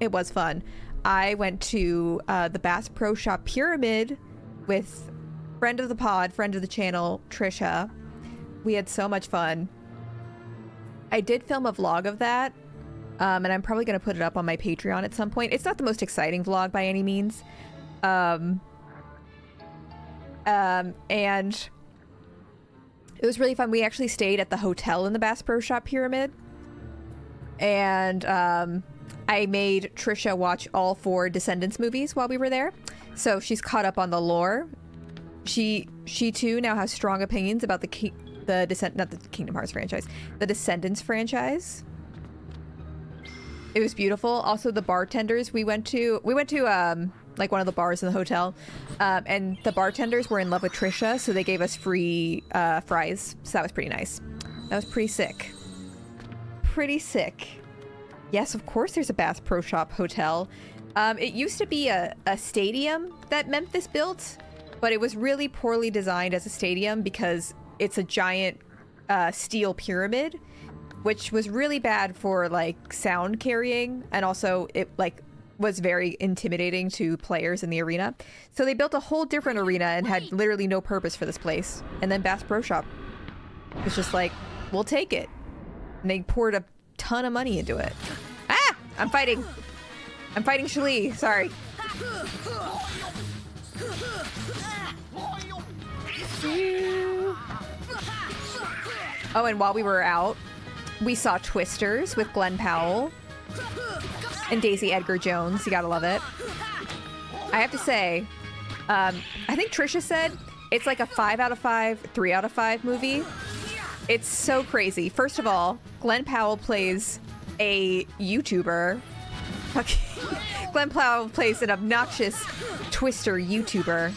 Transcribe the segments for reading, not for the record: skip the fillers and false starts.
It was fun. I went to the Bass Pro Shop Pyramid with friend of the pod, friend of the channel, Trisha. We had so much fun. I did film a vlog of that, and I'm probably going to put it up on my Patreon at some point. It's not the most exciting vlog by any means. And it was really fun. We actually stayed at the hotel in the Bass Pro Shop Pyramid. And I made Trisha watch all 4 Descendants movies while we were there. So she's caught up on the lore. She too now has strong opinions about not the Kingdom Hearts franchise, the Descendants franchise. It was beautiful. Also, the bartenders we went to like one of the bars in the hotel, and the bartenders were in love with Trisha, so they gave us free fries. So that was pretty nice. That was pretty sick. Pretty sick. Yes, of course there's a Bass Pro Shop hotel. It used to be a stadium that Memphis built, but it was really poorly designed as a stadium because it's a giant steel pyramid, which was really bad for like sound carrying, and also it like was very intimidating to players in the arena. So they built a whole different arena and had literally no purpose for this place. And then Bass Pro Shop was just like, we'll take it. And they poured a ton of money into it. Ah! I'm fighting Shali. Sorry. Oh, and while we were out, we saw Twisters with Glenn Powell and Daisy Edgar Jones. You gotta love it. I have to say, I think Trisha said it's like a 5 out of 5, 3 out of 5 movie. It's so crazy. First of all, Glenn Powell plays a YouTuber. Glenn Powell plays an obnoxious Twister YouTuber.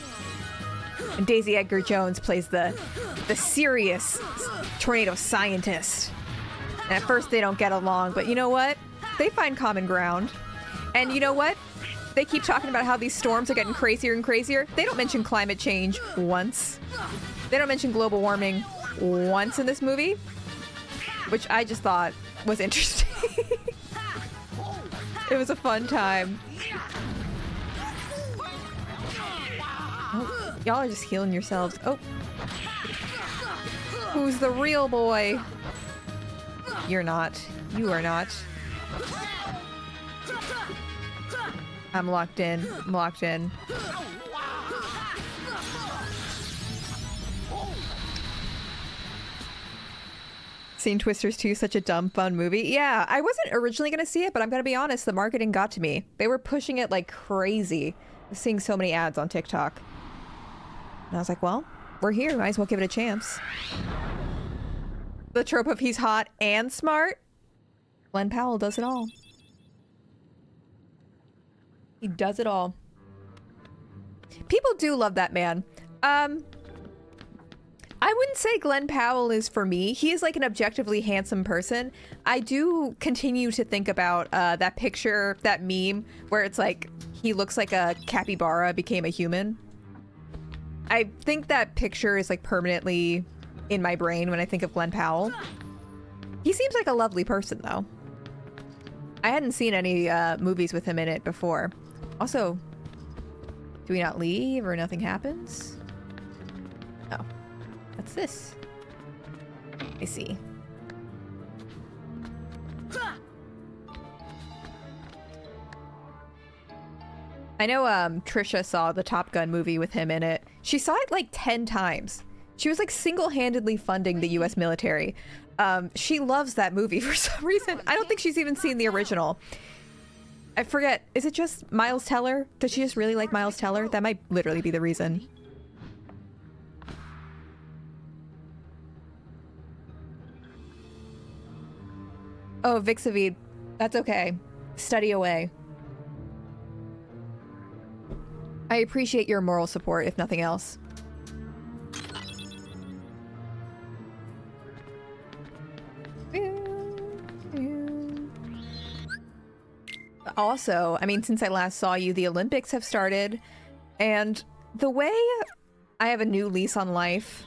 And Daisy Edgar Jones plays the serious tornado scientist. And at first they don't get along, but you know what? They find common ground. And you know what? They keep talking about how these storms are getting crazier and crazier. They don't mention climate change once. They don't mention global warming once in this movie, which I just thought was interesting. It was a fun time. Oh, y'all are just healing yourselves. Oh. Who's the real boy? You're not. You are not. I'm locked in. I'm locked in. Seen Twisters 2, such a dumb, fun movie. Yeah, I wasn't originally going to see it, but I'm going to be honest, the marketing got to me. They were pushing it like crazy. I was seeing so many ads on TikTok. And I was like, well, we're here. Might as well give it a chance. The trope of he's hot and smart. Glenn Powell does it all. He does it all. People do love that man. I wouldn't say Glenn Powell is for me. He is like an objectively handsome person. I do continue to think about that picture, that meme, where it's like he looks like a capybara became a human. I think that picture is like permanently in my brain when I think of Glenn Powell. He seems like a lovely person though. I hadn't seen any movies with him in it before. Also, do we not leave or nothing happens? Oh. What's this? I see. I know Trisha saw the Top Gun movie with him in it. She saw it like 10 times. She was like single-handedly funding the US military. She loves that movie for some reason. I don't think she's even seen the original. I forget, is it just Miles Teller? Does she just really like Miles Teller? That might literally be the reason. Oh, Vixavid. That's okay. Study away. I appreciate your moral support, if nothing else. Also, I mean, since I last saw you, the Olympics have started, and the way I have a new lease on life,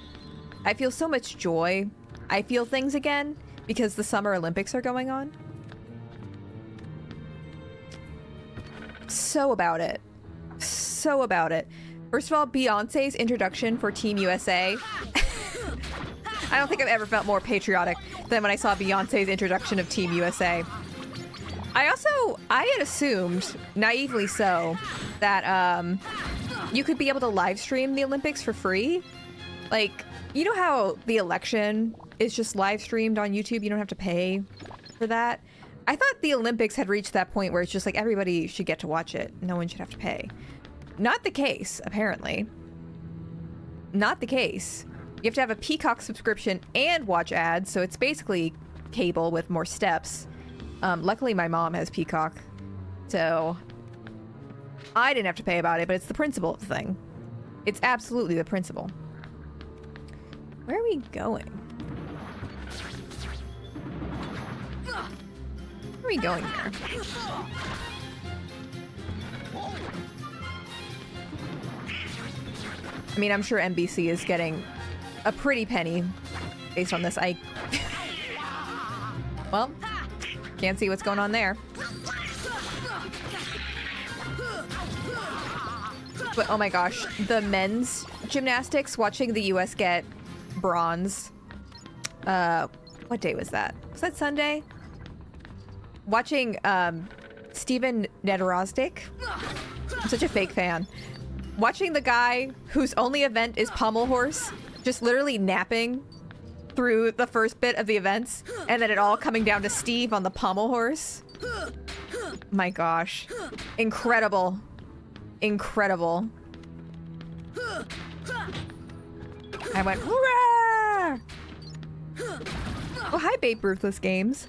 I feel so much joy. I feel things again because the Summer Olympics are going on. So about it. So about it. First of all, Beyonce's introduction for Team USA. I don't think I've ever felt more patriotic than when I saw Beyonce's introduction of Team USA. I had assumed, naively so, that you could be able to live stream the Olympics for free. Like, you know how the election is just live streamed on YouTube? You don't have to pay for that. I thought the Olympics had reached that point where it's just like everybody should get to watch it. No one should have to pay. Not the case, apparently. Not the case. You have to have a Peacock subscription and watch ads, so it's basically cable with more steps. Luckily, my mom has Peacock, so I didn't have to pay about it, but it's the principle of the thing. It's absolutely the principle. Where are we going? Where are we going here? I mean, I'm sure NBC is getting a pretty penny based on this. Well, can't see what's going on there. But oh my gosh, the men's gymnastics, watching the US get bronze. What day was that? Was that Sunday? Watching Steven Nedorosdik. I'm such a fake fan. Watching the guy whose only event is pommel horse just literally napping through the first bit of the events, and then it all coming down to Steve on the pommel horse. My gosh. Incredible. Incredible. I went, hurrah! Oh, hi, Babe Ruthless Games.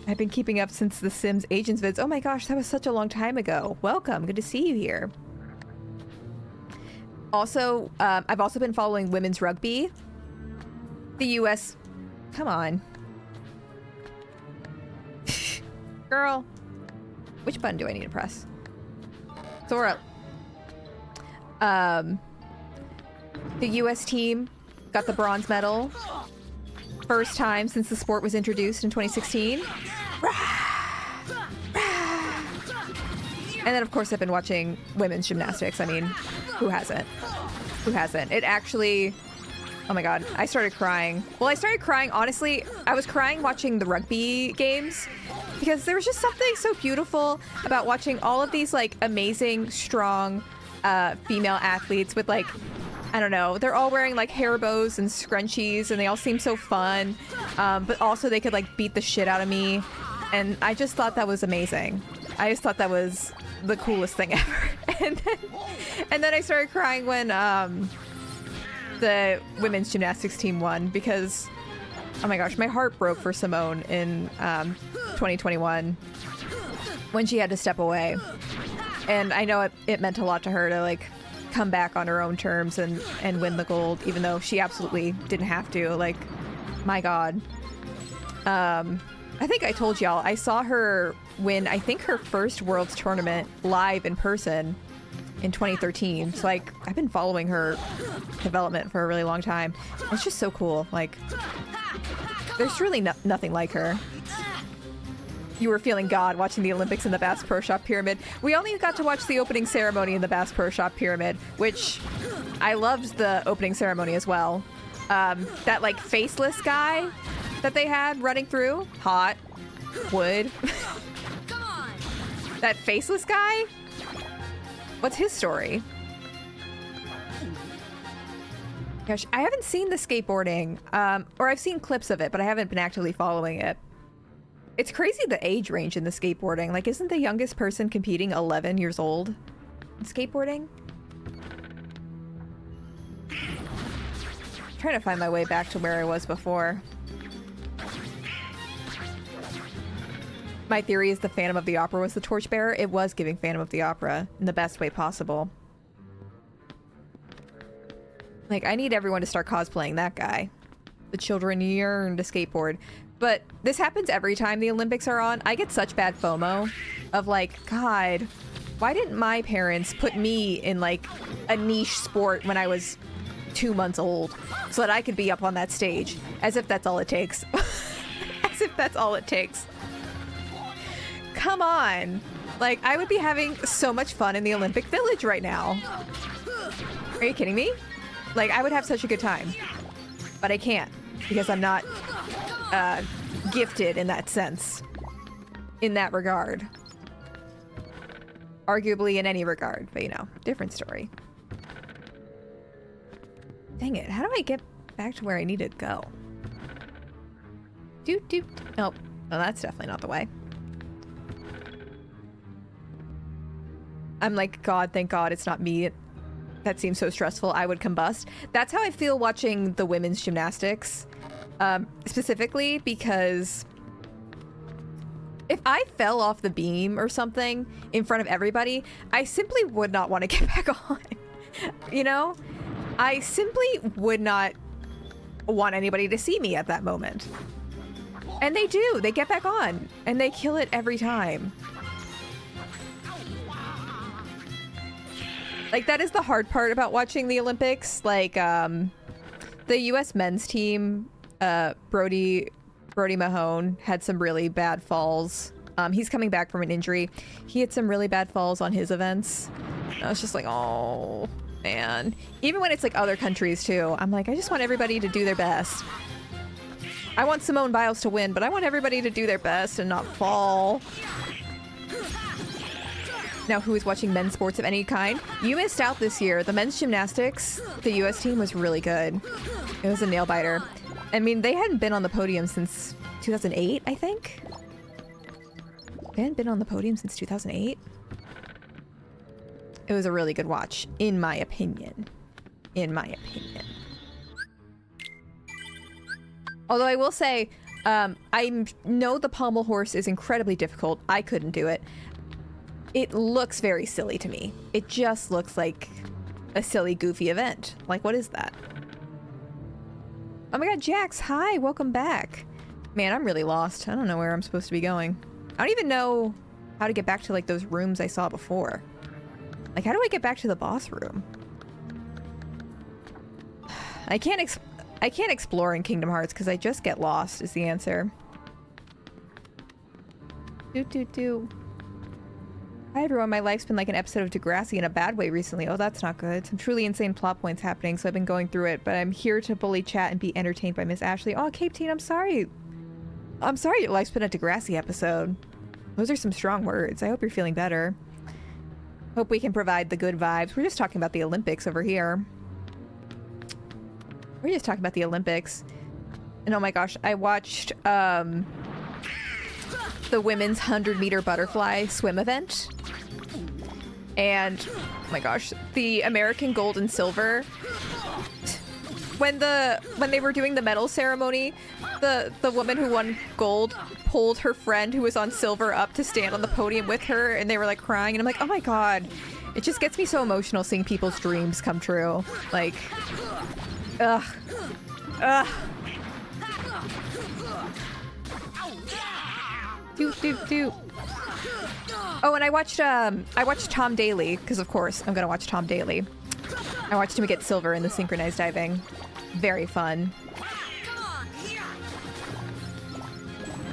I've been keeping up since the Sims Agents vids. Oh my gosh, that was such a long time ago. Welcome. Good to see you here. Also, I've also been following women's rugby. The US... Come on. Girl. Which button do I need to press? Sora. The US team got the bronze medal. First time since the sport was introduced in 2016. And then, of course, I've been watching women's gymnastics. I mean, who hasn't? Who hasn't? It actually... Oh my god, I started crying. Well, I started crying, honestly, I was crying watching the rugby games because there was just something so beautiful about watching all of these, like, amazing, strong female athletes with, like, I don't know, they're all wearing, like, hair bows and scrunchies, and they all seem so fun, but also they could, like, beat the shit out of me, and I just thought that was amazing. I just thought that was the coolest thing ever. And then I started crying when the women's gymnastics team won because, oh my gosh, my heart broke for Simone in 2021 when she had to step away. And I know it meant a lot to her to, like, come back on her own terms and win the gold, even though she absolutely didn't have to. Like, my god. I think I told y'all, I saw her win, I think, her first Worlds tournament live in person in 2013. So, like, I've been following her development for a really long time. It's just so cool. Like, there's really nothing like her. You were feeling God watching the Olympics in the Bass Pro Shop Pyramid. We only got to watch the opening ceremony in the Bass Pro Shop Pyramid, which I loved the opening ceremony as well. That, like, faceless guy that they had running through. Hot. Wood. That faceless guy? What's his story? Gosh, I haven't seen the skateboarding, or I've seen clips of it, but I haven't been actively following it. It's crazy the age range in the skateboarding. Like, isn't the youngest person competing 11 years old in skateboarding? I'm trying to find my way back to where I was before. My theory is the Phantom of the Opera was the torchbearer. It was giving Phantom of the Opera in the best way possible. Like, I need everyone to start cosplaying that guy. The children yearn to skateboard. But this happens every time the Olympics are on. I get such bad FOMO of, like, God, why didn't my parents put me in, like, a niche sport when I was 2 months old so that I could be up on that stage? As if that's all it takes. As if that's all it takes. Come on. Like, I would be having so much fun in the Olympic Village right now. Are you kidding me? Like, I would have such a good time. But I can't, because I'm not gifted in that sense. In that regard. Arguably in any regard, but you know, different story. Dang it, how do I get back to where I need to go? Nope. No, that's definitely not the way. I'm like, God, thank God it's not me. That seems so stressful. I would combust. That's how I feel watching the women's gymnastics. Specifically because if I fell off the beam or something in front of everybody, I simply would not want to get back on. You know? I simply would not want anybody to see me at that moment. And they do. They get back on. And they kill it every time. Like, that is the hard part about watching the Olympics. Like, the U.S. men's team, Brody Mahone had some really bad falls. He's coming back from an injury. He had some really bad falls on his events. I was just like, oh, man. Even when it's like other countries too, I'm like, I just want everybody to do their best. I want Simone Biles to win, but I want everybody to do their best and not fall. Now, who is watching men's sports of any kind? You missed out this year. The men's gymnastics, the U.S. team was really good. It was a nail biter. I mean, they hadn't been on the podium since 2008, I think. They hadn't been on the podium since 2008. It was a really good watch, in my opinion. In my opinion. Although I will say, I know the pommel horse is incredibly difficult. I couldn't do it. It looks very silly to me. It just looks like a silly, goofy event. Like, what is that? Oh my god, Jax, hi, welcome back. Man, I'm really lost. I don't know where I'm supposed to be going. I don't even know how to get back to, like, those rooms I saw before. Like, how do I get back to the boss room? I can't explore in Kingdom Hearts because I just get lost is the answer. Hi everyone, my life's been like an episode of Degrassi in a bad way recently. Oh, that's not good. Some truly insane plot points happening, so I've been going through it, but I'm here to bully chat and be entertained by Miss Ashley. Oh, Cape Teen, I'm sorry. I'm sorry your life's been a Degrassi episode. Those are some strong words. I hope you're feeling better. Hope we can provide the good vibes. We're just talking about the Olympics over here. We're just talking about the Olympics. And oh my gosh, I watched the women's 100-meter butterfly swim event. And oh my gosh, the American gold and silver. When they were doing the medal ceremony, the woman who won gold pulled her friend who was on silver up to stand on the podium with her, and they were like crying, and I'm like, oh my god, it just gets me so emotional seeing people's dreams come true. Like, ugh. Do. Oh, and I watched Tom Daly, because of course I'm gonna watch Tom Daly. I watched him get silver in the synchronized diving. Very fun.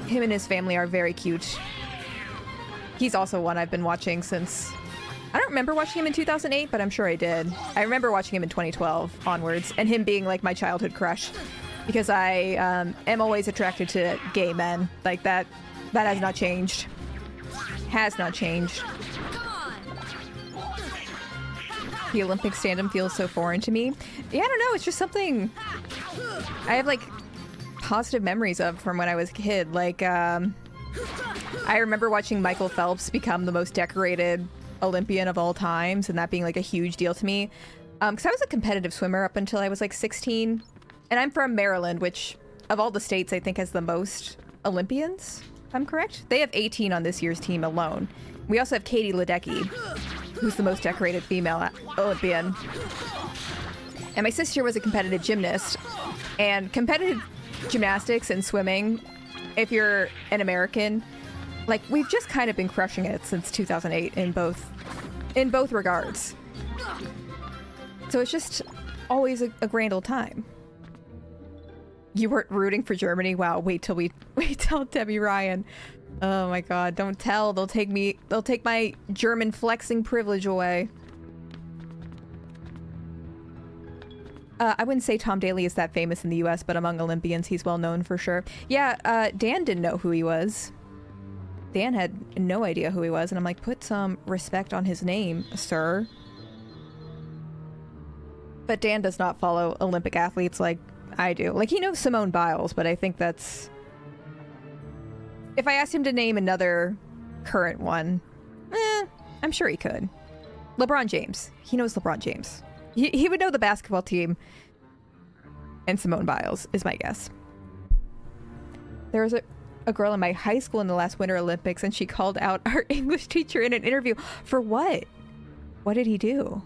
Him and his family are very cute. He's also one I've been watching since... I don't remember watching him in 2008, but I'm sure I did. I remember watching him in 2012 onwards, and him being like my childhood crush. Because I am always attracted to gay men. Like that has not changed. Has not changed. The Olympic stand-up feels so foreign to me. Yeah, I don't know. It's just something I have like positive memories of from when I was a kid. Like, I remember watching Michael Phelps become the most decorated Olympian of all times, and that being like a huge deal to me. Because I was a competitive swimmer up until I was like 16. And I'm from Maryland, which of all the states I think has the most Olympians, if I'm correct. They have 18 on this year's team alone. We also have Katie Ledecky, who's the most decorated female Olympian. And my sister was a competitive gymnast. And competitive gymnastics and swimming, if you're an American, like, we've just kind of been crushing it since 2008 in both regards. So it's just always a grand old time. You weren't rooting for Germany? Wow, wait till Debbie Ryan. Oh my god, don't tell. They'll take my German flexing privilege away. I wouldn't say Tom Daley is that famous in the US, but among Olympians, he's well known for sure. Yeah, Dan didn't know who he was. Dan had no idea who he was, and I'm like, put some respect on his name, sir. But Dan does not follow Olympic athletes like I do. Like, he knows Simone Biles, but I think that's... If I asked him to name another current one, I'm sure he could. LeBron James. He knows LeBron James. He would know the basketball team and Simone Biles, is my guess. There was a girl in my high school in the last Winter Olympics, and she called out our English teacher in an interview. For what? What did he do?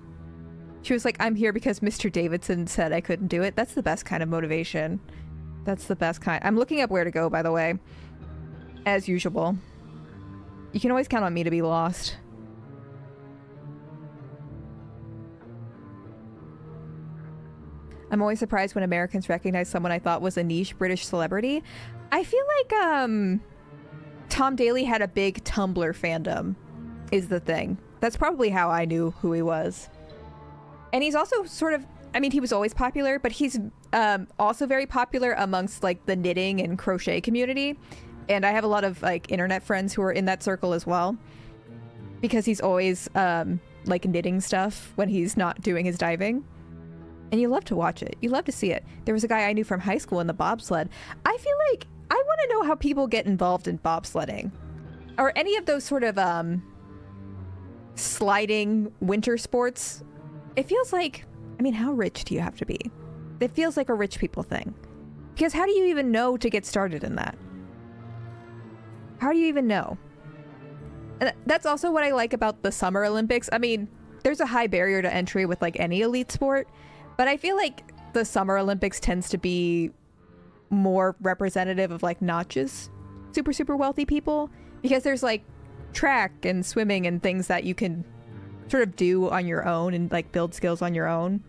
She was like, I'm here because Mr. Davidson said I couldn't do it. That's the best kind of motivation. That's the best kind. I'm looking up where to go, by the way. As usual. You can always count on me to be lost. I'm always surprised when Americans recognize someone I thought was a niche British celebrity. I feel like Tom Daley had a big Tumblr fandom, is the thing. That's probably how I knew who he was. And he's also sort of, I mean, he was always popular, but he's also very popular amongst like the knitting and crochet community. And I have a lot of like internet friends who are in that circle as well, because he's always like knitting stuff when he's not doing his diving. And you love to watch it. You love to see it. There was a guy I knew from high school in the bobsled. I feel like I want to know how people get involved in bobsledding. Or any of those sort of sliding winter sports. It feels like, I mean, how rich do you have to be? It feels like a rich people thing. Because how do you even know to get started in that? How do you even know? And that's also what I like about the Summer Olympics. I mean, there's a high barrier to entry with like any elite sport. But I feel like the Summer Olympics tends to be more representative of like not just super, super wealthy people, because there's like track and swimming and things that you can sort of do on your own and like build skills on your own.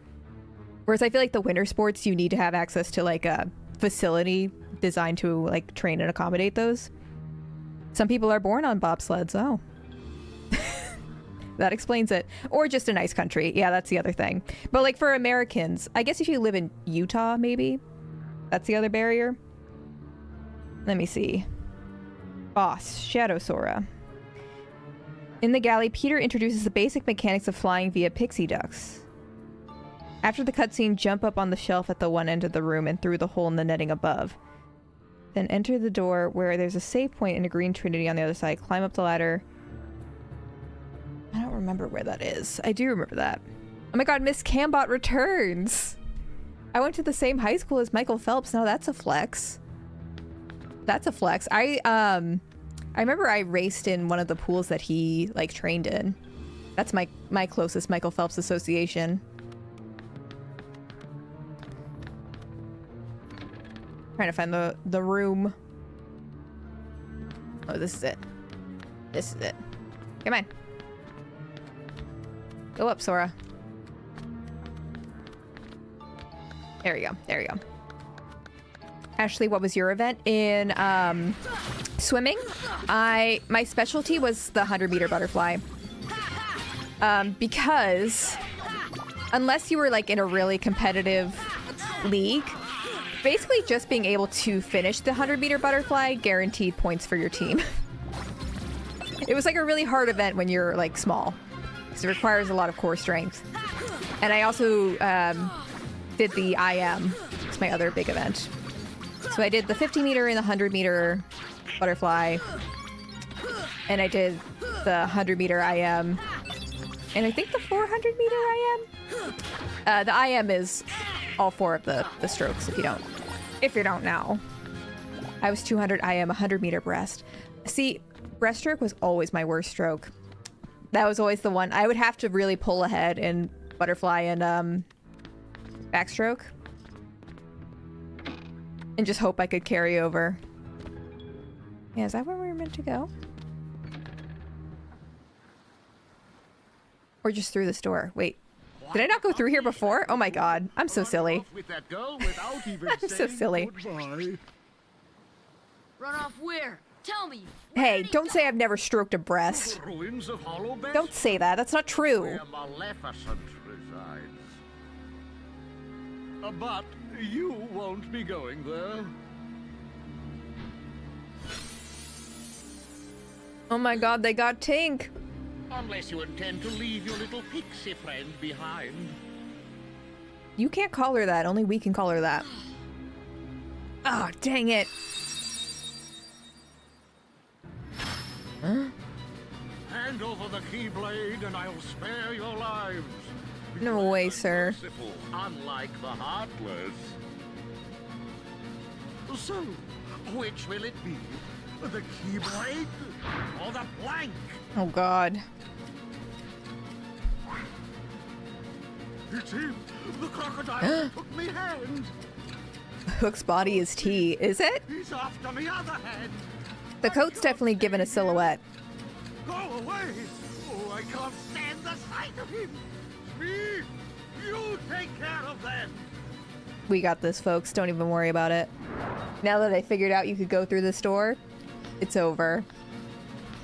Whereas I feel like the winter sports, you need to have access to like a facility designed to like train and accommodate those. Some people are born on bobsleds. Oh. That explains it. Or just a nice country. Yeah, that's the other thing. But like for Americans, I guess if you live in Utah, maybe that's the other barrier. Let me see. Boss, Shadow Sora. In the galley, Peter introduces the basic mechanics of flying via pixie ducks. After the cutscene, jump up on the shelf at the one end of the room and through the hole in the netting above. Then enter the door where there's a save point and a green trinity on the other side. Climb up the ladder. I don't remember where that is. I do remember that. Oh my god, Miss Cambot returns! I went to the same high school as Michael Phelps. Now that's a flex. That's a flex. I remember I raced in one of the pools that he like trained in. That's my closest Michael Phelps association. Trying to find the room. Oh, this is it. This is it. Come on. Go up, Sora. There we go. There we go. Ashley, what was your event in swimming? My specialty was the 100-meter butterfly. Because unless you were like in a really competitive league, basically just being able to finish the 100-meter butterfly guaranteed points for your team. It was like a really hard event when you're like small. It requires a lot of core strength. And I also did the IM. It's my other big event. So I did the 50-meter and the 100-meter butterfly. And I did the 100-meter IM. And I think the 400-meter IM? The IM is all four of the strokes, if you don't know. I was 200 IM, 100-meter breast. See, breaststroke was always my worst stroke. That was always the one. I would have to really pull ahead in butterfly and backstroke. And just hope I could carry over. Yeah, is that where we were meant to go? Or just through this door? Wait. Did I not go through here before? Oh my god. I'm so silly. I'm so silly. Run off where? Tell me. Hey, don't say I've never stroked a breast. The ruins of Hollowbest, Don't say that. That's not true. where Maleficent resides. But you won't be going there. Oh my god, they got Tink. Unless you intend to leave your little pixie friend behind. You can't call her that. Only we can call her that. Oh, dang it. Huh? Hand over the Keyblade and I'll spare your lives. No way, sir. Merciful, unlike the Heartless. So, which will it be? The Keyblade or the Blank? Oh god. It's him! The crocodile took me hand! Hook's body is tea, is it? He's after me other hand! The coat's definitely given a silhouette. Go away! Oh, I can't stand the sight of him! Me! You take care of them! We got this, folks. Don't even worry about it. Now that I figured out you could go through this door, it's over.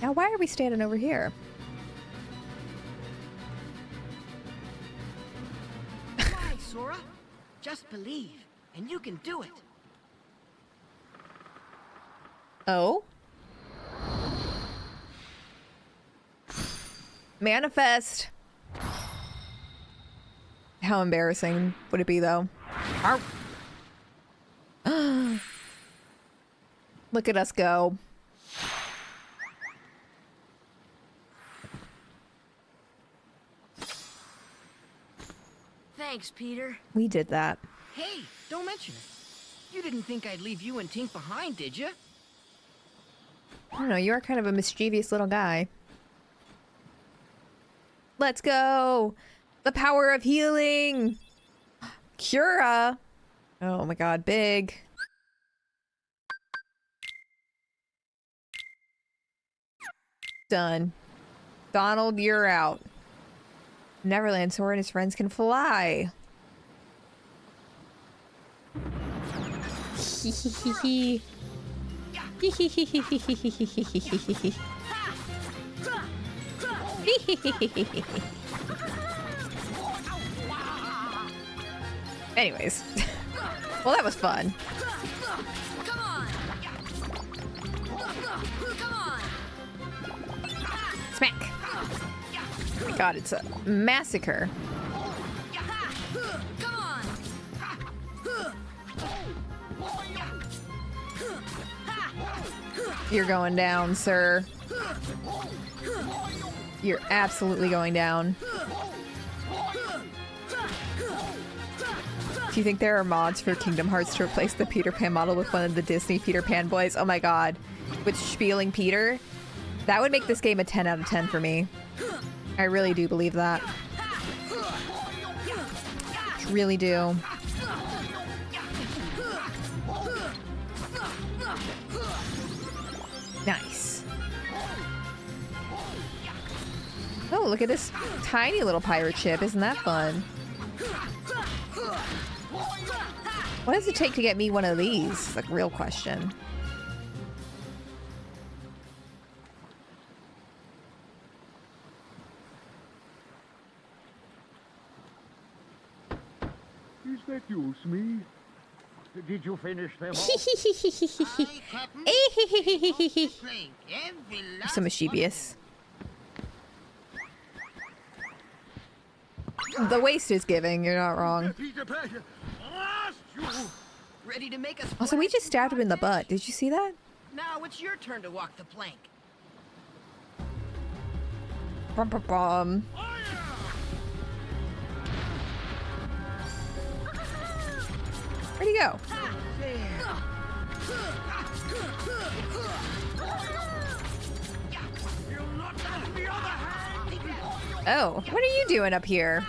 Now why are we standing over here? Why, Sora? Just believe, and you can do it. Oh? Manifest! How embarrassing would it be, though? Arr. Look at us go. Thanks, Peter. We did that. Hey, don't mention it. You didn't think I'd leave you and Tink behind, did you? I don't know, you are kind of a mischievous little guy. Let's go! The power of healing! Cura! Oh my god, big. Done. Donald, you're out. Neverland, Sora and his friends can fly. Hee Anyways. Well, that was fun. Come on. Come on. Smack. Oh my god, it's a massacre. Come on. You're going down, sir. You're absolutely going down. Do you think there are mods for Kingdom Hearts to replace the Peter Pan model with one of the Disney Peter Pan boys? Oh my god. With Spieling Peter? That would make this game a 10 out of 10 for me. I really do believe that. Really do. Nice. Oh, look at this tiny little pirate ship. Isn't that fun? What does it take to get me one of these? Like, real question. Is that you, Smee? Did you finish them all? So mischievous. The waste is giving, you're not wrong. Peter Pan, last you! Ready to make us. Also, we just stabbed him in the butt. Did you see that? Now it's your turn to walk the plank. Bum, bum, bum. Where'd he go? Oh, what are you doing up here?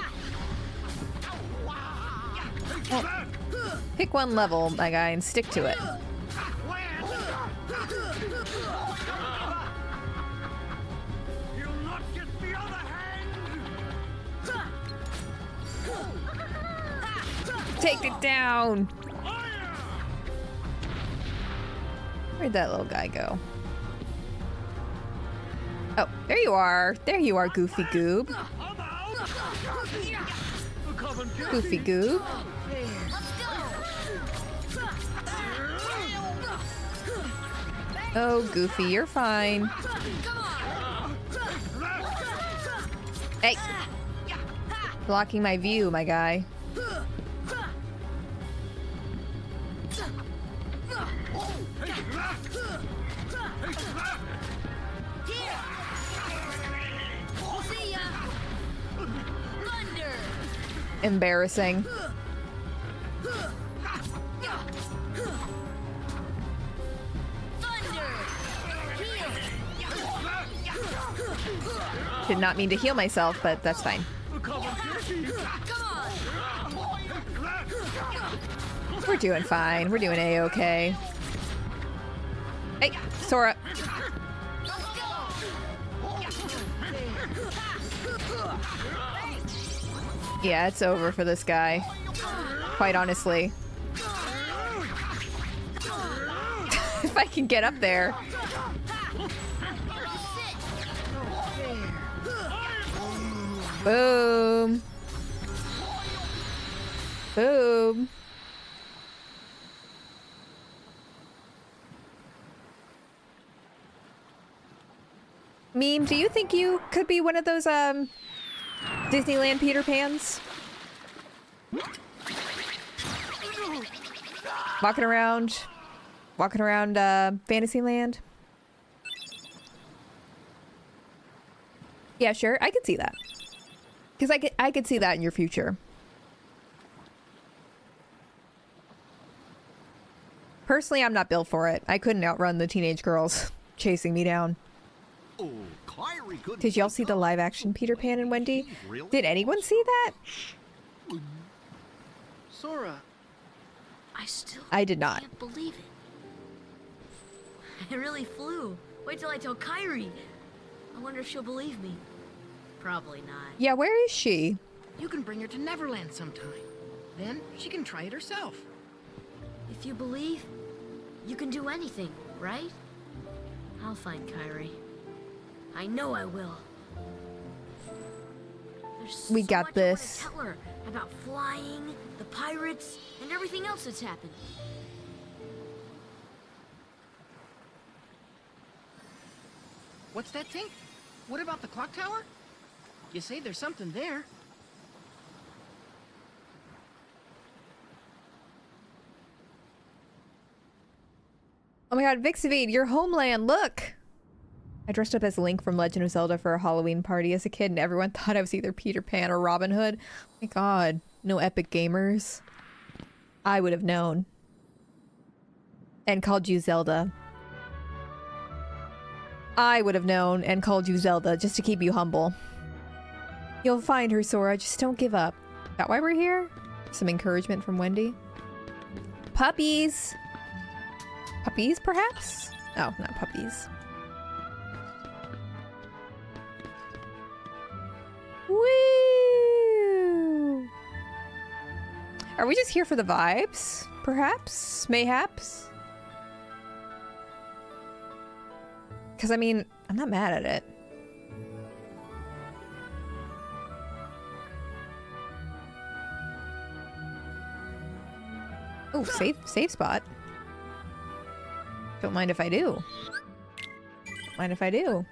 Well, pick one level, my guy, and stick to it. Take it down! Where'd that little guy go? There you are. There you are, Goofy Goob. I'm out! Come and get Goofy me! Goob. Oh, Goofy, you're fine. Hey! Blocking my view, my guy. See ya! Thunder! Embarrassing. Thunder! Heal! Did not mean to heal myself, but that's fine. Come and get me! Come on! We're doing fine. We're doing A-okay. Hey, Sora. Yeah, it's over for this guy. Quite honestly. If I can get up there. Boom. Boom. Meme, do you think you could be one of those Disneyland Peter Pans? Walking around Fantasyland? Yeah, sure. I could see that. Because I could see that in your future. Personally, I'm not built for it. I couldn't outrun the teenage girls chasing me down. Oh, Kyrie couldn't Did y'all see the live action Peter Pan and Wendy? Really? Did anyone see that? Sora, I still I did not. can't believe it. I really flew. Wait till I tell Kyrie. I wonder if she'll believe me. Probably not. Yeah, where is she? you can bring her to Neverland sometime. Then she can try it herself. If you believe, you can do anything, right? I'll find Kyrie. I know I will. There's We so got much this. I want to tell her about flying, the pirates, and everything else that's happened. What's that, Tink? What about the clock tower? You say there's something there. Oh my god, Vixivide, your homeland, look! I dressed up as Link from Legend of Zelda for a Halloween party as a kid, and everyone thought I was either Peter Pan or Robin Hood. Oh my god, no epic gamers. I would have known. And called you Zelda. I would have known and called you Zelda just to keep you humble. You'll find her, Sora. Just don't give up. Is that why we're here? Some encouragement from Wendy. Puppies! Puppies, perhaps? Oh, not puppies. Woo! Are we just here for the vibes? Perhaps? Mayhaps? Because, I mean, I'm not mad at it. Oh, safe spot. Don't mind if I do. Don't mind if I do.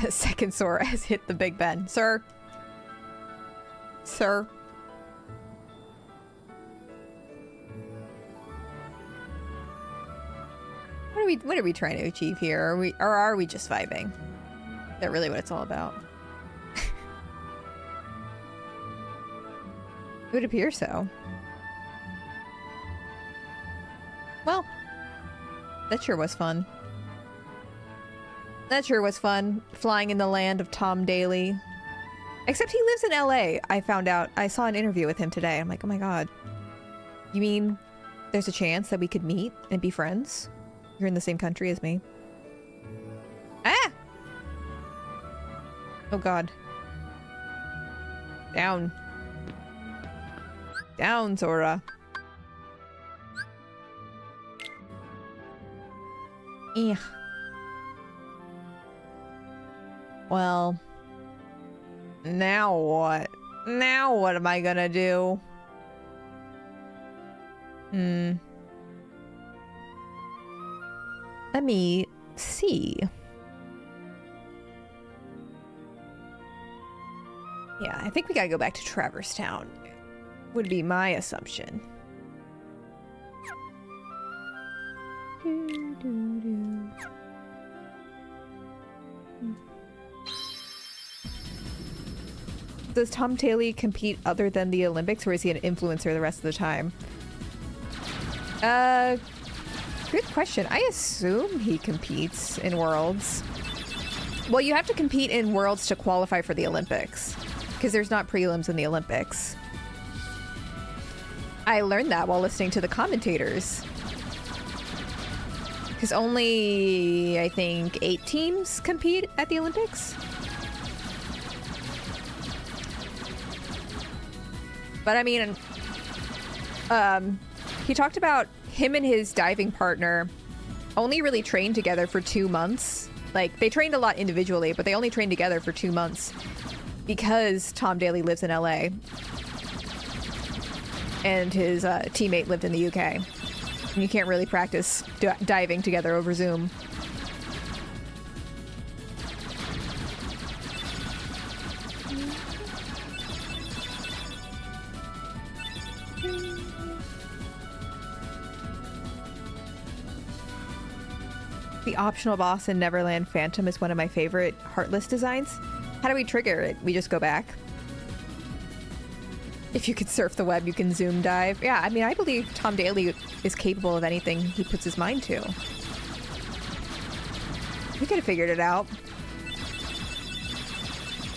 Second Sora has hit the Big Ben. Sir. Sir. What are we trying to achieve here? Are we just vibing? Is that really what it's all about? It would appear so. Well, that sure was fun. That sure was fun, flying in the land of Tom Daly. Except he lives in LA, I found out. I saw an interview with him today. I'm like, oh my god. You mean there's a chance that we could meet and be friends? You're in the same country as me. Ah! Oh god. Down. Down, Sora. Eh. Well, now what? Now what am I gonna do? Let me see. Yeah, I think we gotta go back to Traverse Town. Would be my assumption. Does Tom Daly compete other than the Olympics, or is he an influencer the rest of the time? Good question. I assume he competes in Worlds. Well, you have to compete in Worlds to qualify for the Olympics, because there's not prelims in the Olympics. I learned that while listening to the commentators. Because only, I think, 8 teams compete at the Olympics. But I mean, he talked about him and his diving partner only really trained together for 2 months. Like, they trained a lot individually, but they only trained together for 2 months because Tom Daly lives in LA and his teammate lived in the UK. And you can't really practice diving together over Zoom. The optional boss in Neverland Phantom is one of my favorite Heartless designs. How do we trigger it? We just go back. If you could surf the web, you can zoom dive. Yeah, I mean, I believe Tom Daly is capable of anything he puts his mind to. We could have figured it out.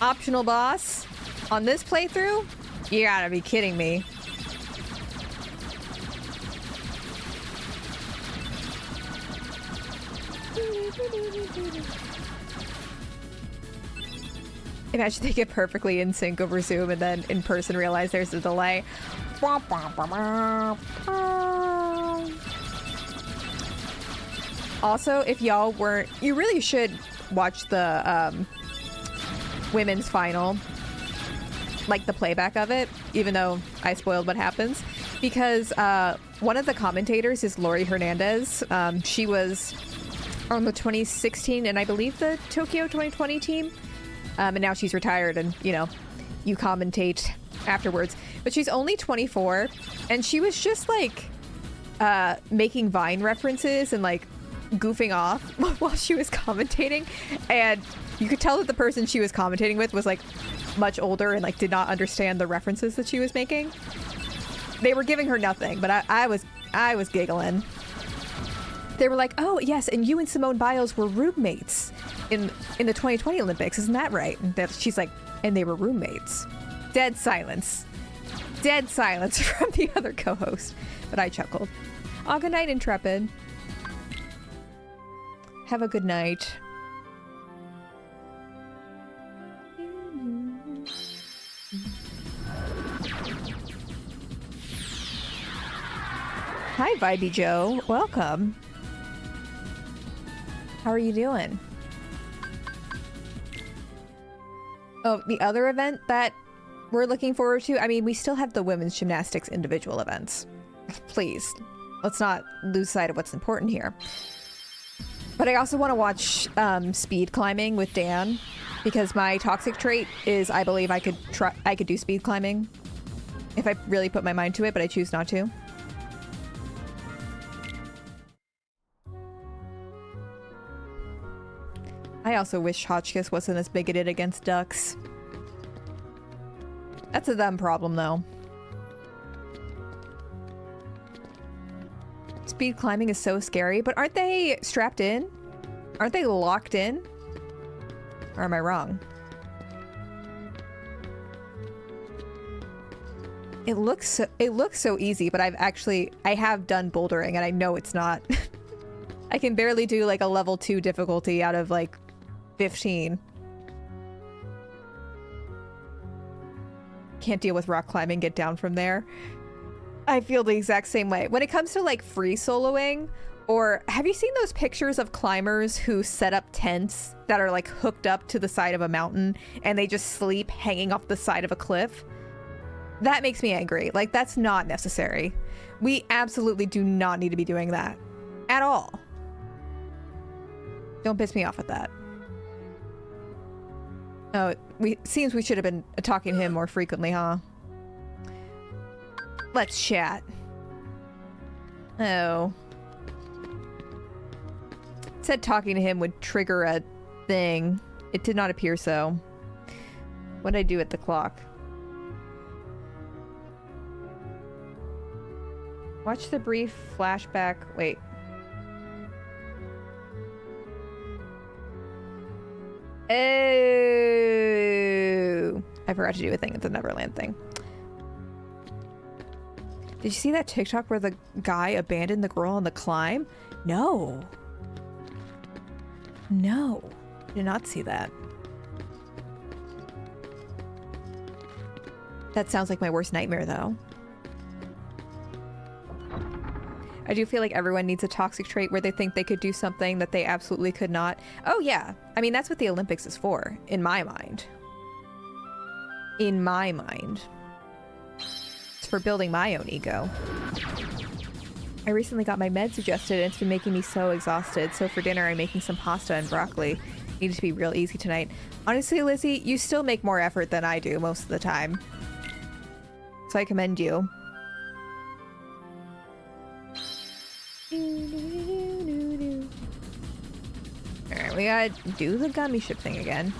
Optional boss on this playthrough? You gotta be kidding me. Imagine they get perfectly in sync over Zoom and then in person realize there's a delay. Also, if y'all weren't, you really should watch the women's final, like the playback of it, even though I spoiled what happens, because one of the commentators is Lori Hernandez. She was on the 2016 and I believe the Tokyo 2020 team. And now she's retired and, you know, you commentate afterwards. But she's only 24 and she was just like making Vine references and like goofing off while she was commentating. And you could tell that the person she was commentating with was like much older and like did not understand the references that she was making. They were giving her nothing, but I was giggling. They were like, oh, yes, and you and Simone Biles were roommates in the 2020 Olympics. Isn't that right? And she's like, and they were roommates. Dead silence. Dead silence from the other co-host. But I chuckled. Oh, good night, Intrepid. Have a good night. Hi, Vibey Joe. Welcome. How are you doing? Oh, the other event that we're looking forward to? I mean, we still have the women's gymnastics individual events. Please, let's not lose sight of what's important here. But I also want to watch speed climbing with Dan, because my toxic trait is I believe I could do speed climbing if I really put my mind to it, but I choose not to. I also wish Hotchkiss wasn't as bigoted against ducks. That's a them problem, though. Speed climbing is so scary, but aren't they strapped in? Aren't they locked in? Or am I wrong? It looks so easy, but I have done bouldering and I know it's not. I can barely do like a level 2 difficulty out of like 15. can't deal with rock climbing, get down from there. I feel the exact same way. When it comes to like free soloing, or have you seen those pictures of climbers who set up tents that are like hooked up to the side of a mountain and they just sleep hanging off the side of a cliff? That makes me angry. Like, that's not necessary. We absolutely do not need to be doing that at all. Don't piss me off with that. Oh, seems we should have been talking to him more frequently, huh? Let's chat. Oh. It said talking to him would trigger a thing. It did not appear so. What did I do at the clock? Watch the brief flashback. Wait. Oh, I forgot to do a thing at the Neverland thing. Did you see that TikTok where the guy abandoned the girl on the climb? No. No. I did not see that. That sounds like my worst nightmare, though. I do feel like everyone needs a toxic trait where they think they could do something that they absolutely could not. Oh, yeah. I mean, that's what the Olympics is for, in my mind. In my mind. It's for building my own ego. I recently got my meds adjusted and it's been making me so exhausted. So for dinner, I'm making some pasta and broccoli. Needed to be real easy tonight. Honestly, Lizzie, you still make more effort than I do most of the time. So I commend you. Alright, we gotta do the gummy ship thing again.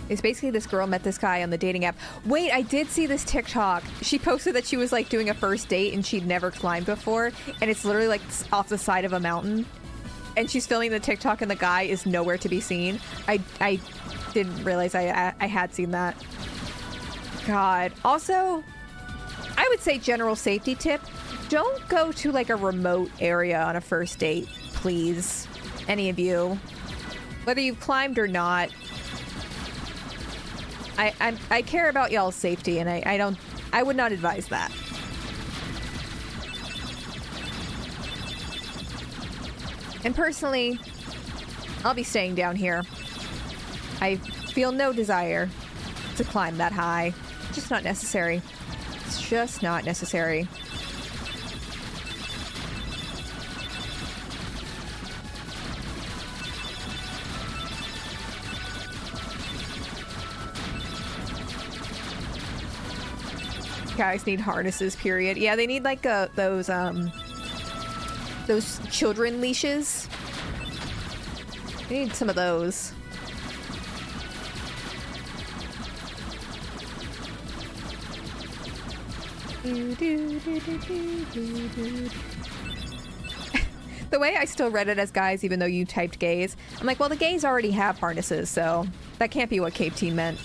It's basically this girl met this guy on the dating app. Wait, I did see this TikTok. She posted that she was like doing a first date and she'd never climbed before. And it's literally like off the side of a mountain. And she's filming the TikTok and the guy is nowhere to be seen. I didn't realize I had seen that. God. Also, I would say general safety tip. Don't go to like a remote area on a first date, please. Any of you. Whether you've climbed or not. I care about y'all's safety and I would not advise that. And personally, I'll be staying down here. I feel no desire to climb that high. Just not necessary. It's just not necessary. Guys need harnesses, period. Yeah, they need like those children leashes. They need some of those. The way I still read it as guys, even though you typed gays, I'm like, well, the gays already have harnesses, so that can't be what Cape Team meant.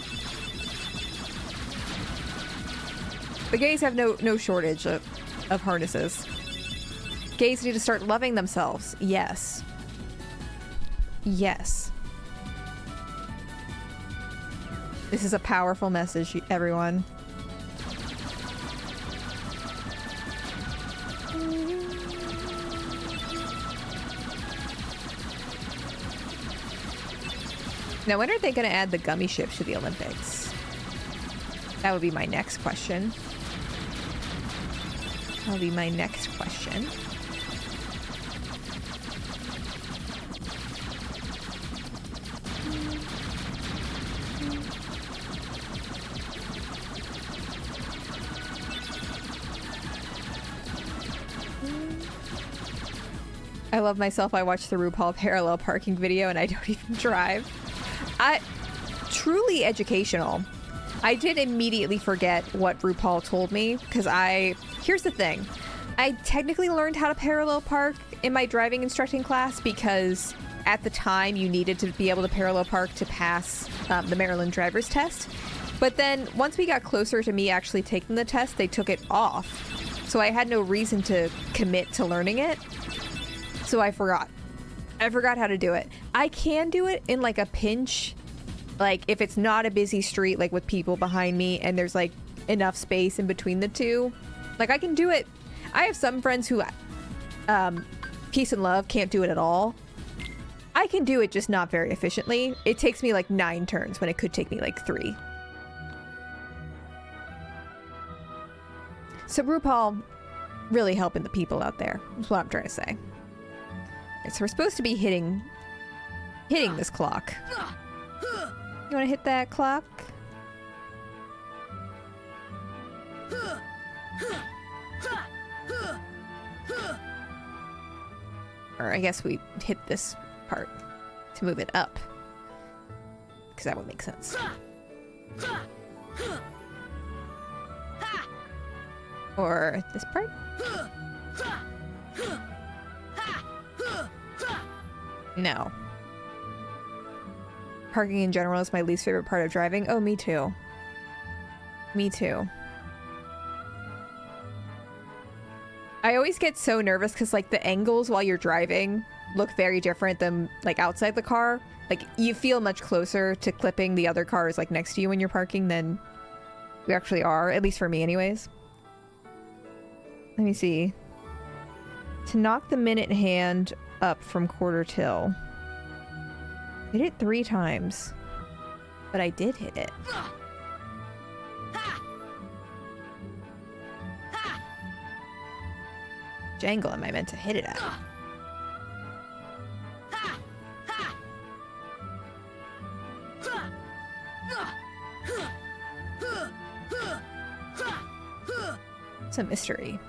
The gays have no shortage of harnesses. Gays need to start loving themselves. Yes. Yes. This is a powerful message, everyone. Now, when are they going to add the gummy ships to the Olympics? That would be my next question. That'll be my next question. I love myself. I watched the RuPaul parallel parking video and I don't even drive. Truly educational. I did immediately forget what RuPaul told me because here's the thing. I technically learned how to parallel park in my driving instructing class because at the time you needed to be able to parallel park to pass the Maryland driver's test. But then once we got closer to me actually taking the test, they took it off. So I had no reason to commit to learning it. So I forgot. I forgot how to do it. I can do it in like a pinch. Like if it's not a busy street, like with people behind me and there's like enough space in between the two. Like, I can do it. I have some friends who, peace and love, can't do it at all. I can do it, just not very efficiently. It takes me like 9 turns when it could take me like 3. So RuPaul really helping the people out there. That's what I'm trying to say. Okay, so we're supposed to be hitting this clock. You want to hit that clock? Or I guess we hit this part to move it up, because that would make sense. Or this part? No. Parking in general is my least favorite part of driving. Oh, me too. Me too. I always get so nervous because, like, the angles while you're driving look very different than, like, outside the car. Like, you feel much closer to clipping the other cars, like, next to you when you're parking than you actually are. At least for me, anyways. Let me see. To knock the minute hand up from quarter till. Hit it 3 times. But I did hit it. Which angle am I meant to hit it at? It's a mystery.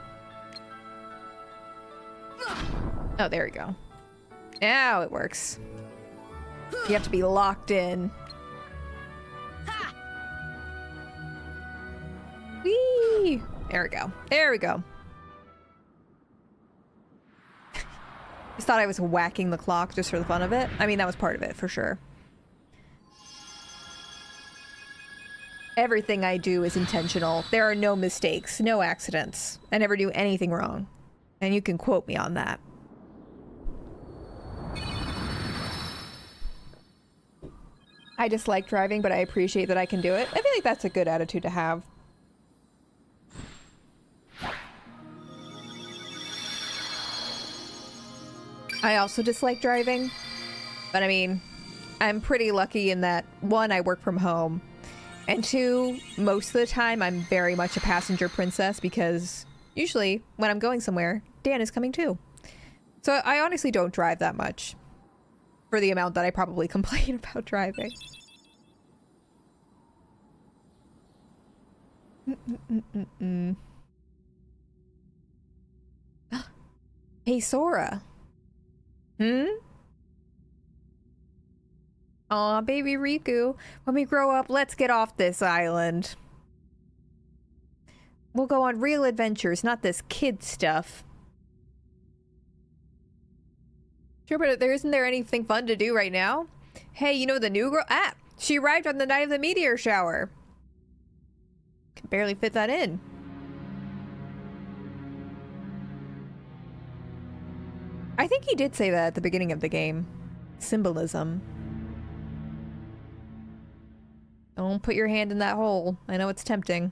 Oh, there we go. Now it works. You have to be locked in. Whee! There we go. There we go. Just thought I was whacking the clock just for the fun of it. I mean, that was part of it, for sure. Everything I do is intentional. There are no mistakes, no accidents. I never do anything wrong. And you can quote me on that. I dislike driving, but I appreciate that I can do it. I feel like that's a good attitude to have. I also dislike driving, but I mean, I'm pretty lucky in that, 1, I work from home, and 2, most of the time I'm very much a passenger princess because usually when I'm going somewhere, Dan is coming too. So I honestly don't drive that much for the amount that I probably complain about driving. Hey, Sora. Aw, baby Riku. When we grow up, let's get off this island. We'll go on real adventures, not this kid stuff. Sure, but isn't there anything fun to do right now? Hey, you know the new girl? Ah! She arrived on the night of the meteor shower. Can barely fit that in. I think he did say that at the beginning of the game. Symbolism. Don't put your hand in that hole. I know it's tempting.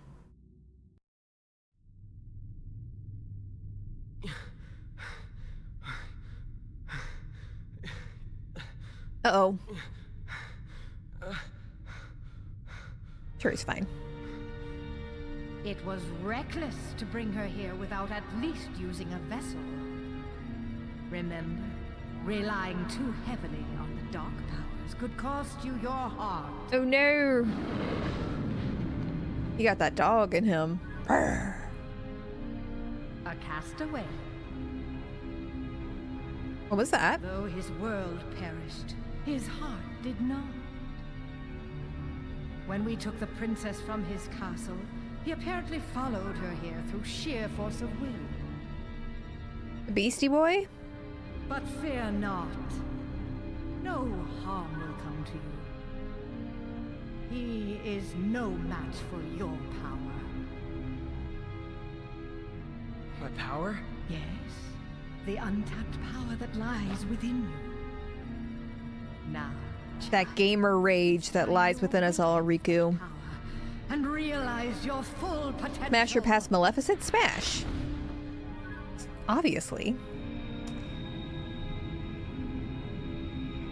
Uh-oh. Sure, he's fine. It was reckless to bring her here without at least using a vessel. Remember, relying too heavily on the dark powers could cost you your heart. Oh no! He got that dog in him. Arrgh. A castaway. What was that? Though his world perished, his heart did not. When we took the princess from his castle, he apparently followed her here through sheer force of will. The Beastie Boy? But fear not. No harm will come to you. He is no match for your power. My power? Yes, the untapped power that lies within you. Now, That gamer rage that lies within us all, Riku. power, and realize your full potential. Smash or pass Maleficent? Smash. Obviously.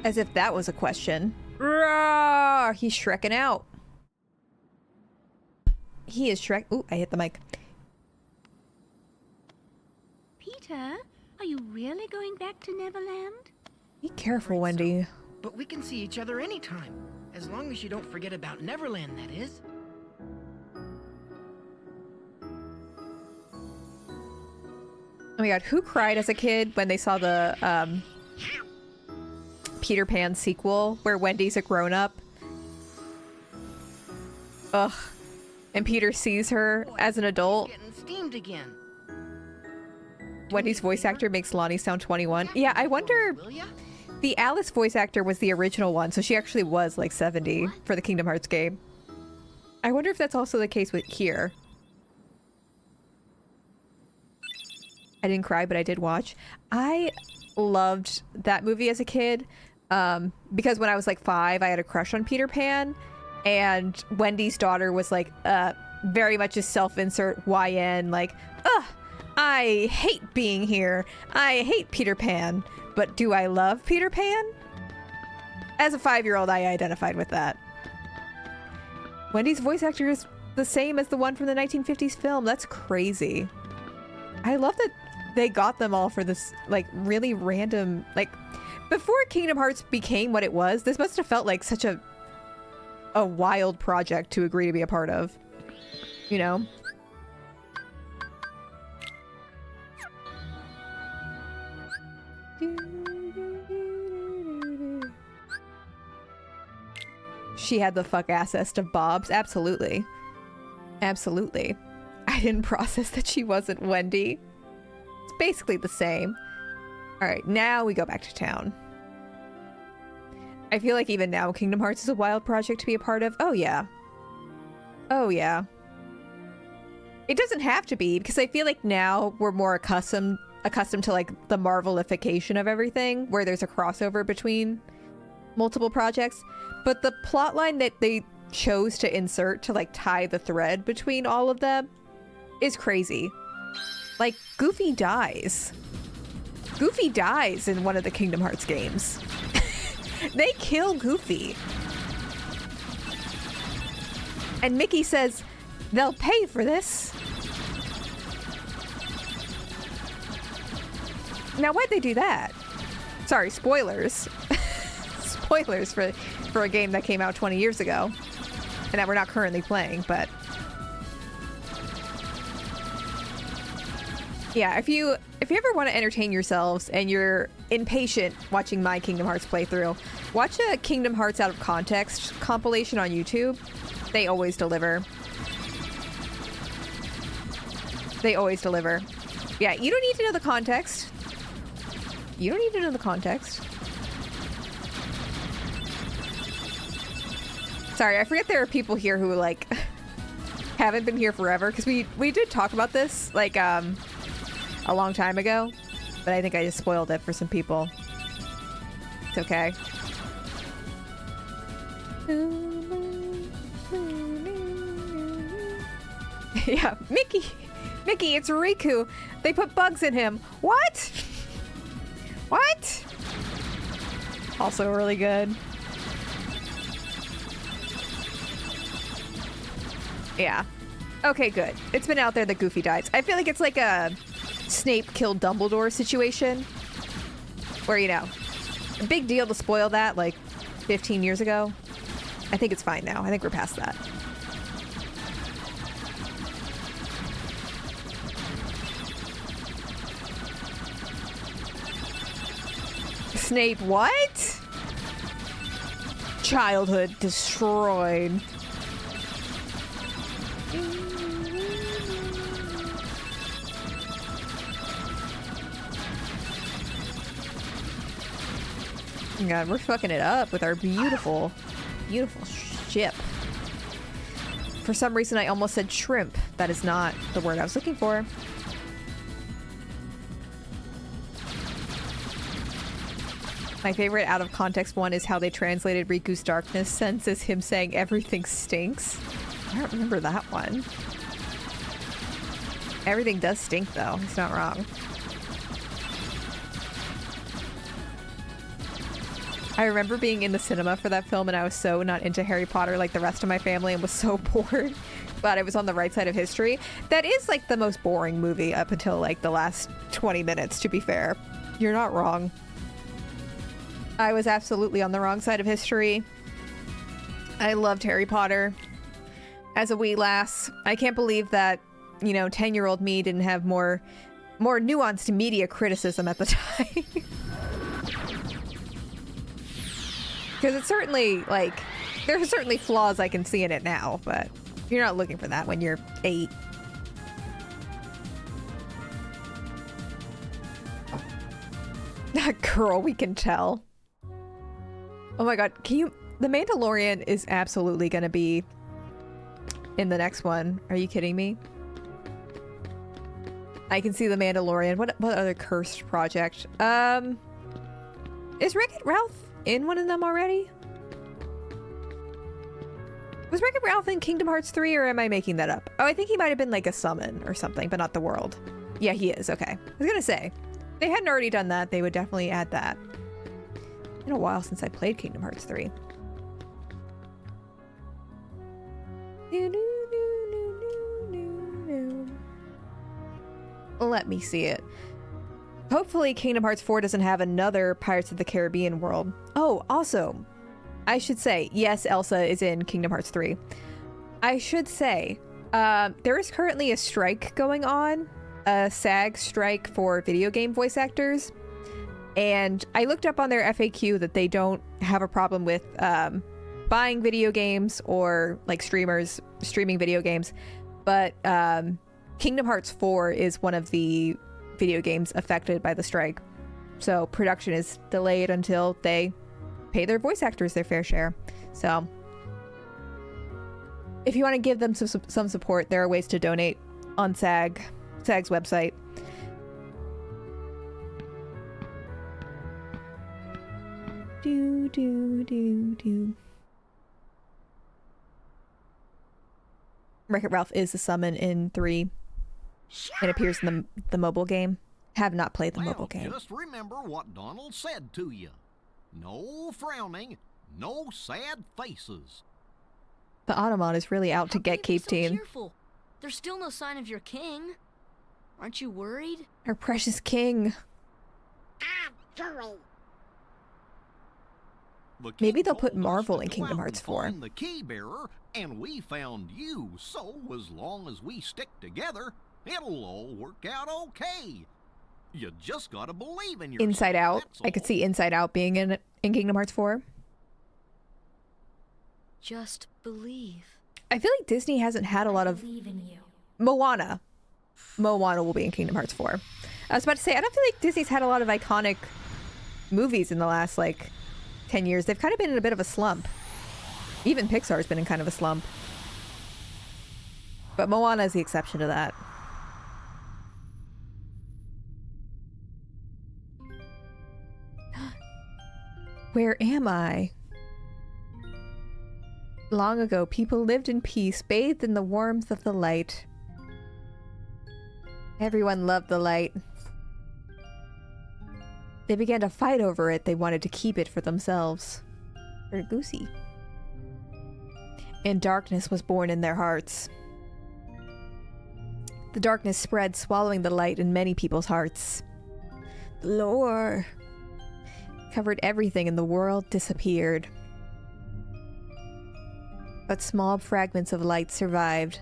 As if that was a question. Roar! He's Shrekking out. He is Shrek. Ooh, I hit the mic. Peter, are you really going back to Neverland? Be careful, Wendy. But we can see each other anytime. As long as you don't forget about Neverland, that is. Oh my god, who cried as a kid when they saw the Peter Pan sequel where Wendy's a grown-up? Ugh. And Peter sees her as an adult. Getting steamed again. Wendy's voice actor makes Lonnie sound 21. Yeah, I wonder... Will ya? The Alice voice actor was the original one, so she actually was like 70 for the Kingdom Hearts game. I wonder if that's also the case with here. I didn't cry, but I did watch. I loved that movie as a kid because when I was like 5, I had a crush on Peter Pan, and Wendy's daughter was like very much a self-insert YN, like, ugh, I hate being here. I hate Peter Pan. But do I love Peter Pan? As a 5-year-old, I identified with that. Wendy's voice actor is the same as the one from the 1950s film. That's crazy. I love that they got them all for this, like, really random, like, before Kingdom Hearts became what it was, this must have felt like such a wild project to agree to be a part of. You know? She had the fuck assest of Bob's. Absolutely. Absolutely. I didn't process that she wasn't Wendy. It's basically the same. Alright, now we go back to town. I feel like even now Kingdom Hearts is a wild project to be a part of. Oh yeah. Oh yeah. It doesn't have to be, because I feel like now we're more accustomed to like the Marvelification of everything, where there's a crossover between multiple projects. But the plotline that they chose to insert to like tie the thread between all of them is crazy. Like, Goofy dies. Goofy dies in one of the Kingdom Hearts games. They kill Goofy. And Mickey says, they'll pay for this. Now, why'd they do that? Sorry, spoilers. Spoilers for a game that came out 20 years ago and that we're not currently playing, but yeah, if you ever want to entertain yourselves and you're impatient watching my Kingdom Hearts playthrough, watch a Kingdom Hearts Out of Context compilation on YouTube. They always deliver. They always deliver. Yeah, you don't need to know the context. You don't need to know the context. Sorry, I forget there are people here who, like, haven't been here forever, because we did talk about this, like, a long time ago, but I think I just spoiled it for some people. It's okay. Yeah, Mickey, it's Riku. They put bugs in him. What? What? Also really good. Yeah. Okay, good. It's been out there that Goofy dies. I feel like it's like a Snape killed Dumbledore situation. Where, you know, a big deal to spoil that like 15 years ago. I think it's fine now. I think we're past that. Snape what? Childhood destroyed. God, we're fucking it up with our beautiful, beautiful ship. For some reason, I almost said shrimp. That is not the word I was looking for. My favorite out of context one is how they translated Riku's darkness sense as him saying everything stinks. I don't remember that one. Everything does stink, though. He's not wrong. I remember being in the cinema for that film and I was so not into Harry Potter like the rest of my family and was so bored. But I was on the right side of history. That is like the most boring movie up until like the last 20 minutes, to be fair. You're not wrong. I was absolutely on the wrong side of history. I loved Harry Potter as a wee lass. I can't believe that, you know, 10-year-old me didn't have more nuanced media criticism at the time. Because it's certainly, like, there's certainly flaws I can see in it now, but you're not looking for that when you're 8. Girl, we can tell. Oh my god, can you... The Mandalorian is absolutely gonna be in the next one. Are you kidding me? I can see the Mandalorian. What other cursed project? Is Wreck-It Ralph in one of them already? Was Wreck-It Ralph in Kingdom Hearts 3 or am I making that up? Oh, I think he might have been like a summon or something, but not the world. Yeah, he is. Okay. I was gonna say, if they hadn't already done that, they would definitely add that. It's been a while since I played Kingdom Hearts 3. Let me see it. Hopefully Kingdom Hearts 4 doesn't have another Pirates of the Caribbean world. Oh, also, I should say, yes, Elsa is in Kingdom Hearts 3. I should say, there is currently a strike going on, a SAG strike for video game voice actors. And I looked up on their FAQ that they don't have a problem with buying video games or like streamers streaming video games. But Kingdom Hearts 4 is one of the video games affected by the strike. So production is delayed until they pay their voice actors their fair share. So if you want to give them some support, there are ways to donate on SAG's website. Wreck-It Ralph is the summon in 3. It appears in the mobile game. Have not played the mobile game. Just remember what Donald said to you. No frowning, no sad faces. The Automon is really out to get Cape Team. Cheerful? There's still no sign of your king. Aren't you worried? Our precious king. Maybe they'll put Marvel in Kingdom Hearts 4. The key bearer, and we found you. So as long as we stick together, it'll all work out okay. You just gotta believe in yourself. Inside Out. I could see Inside Out being in Kingdom Hearts 4. Just believe. I feel like Disney hasn't had a lot of... Moana. Moana will be in Kingdom Hearts 4. I was about to say, I don't feel like Disney's had a lot of iconic movies in the last, like, 10 years. They've kind of been in a bit of a slump. Even Pixar's been in kind of a slump. But Moana is the exception to that. Where am I? Long ago, people lived in peace, bathed in the warmth of the light. Everyone loved the light. They began to fight over it. They wanted to keep it for themselves. Or Goosey. And darkness was born in their hearts. The darkness spread, swallowing the light in many people's hearts. The lore covered everything and the world disappeared. But small fragments of light survived.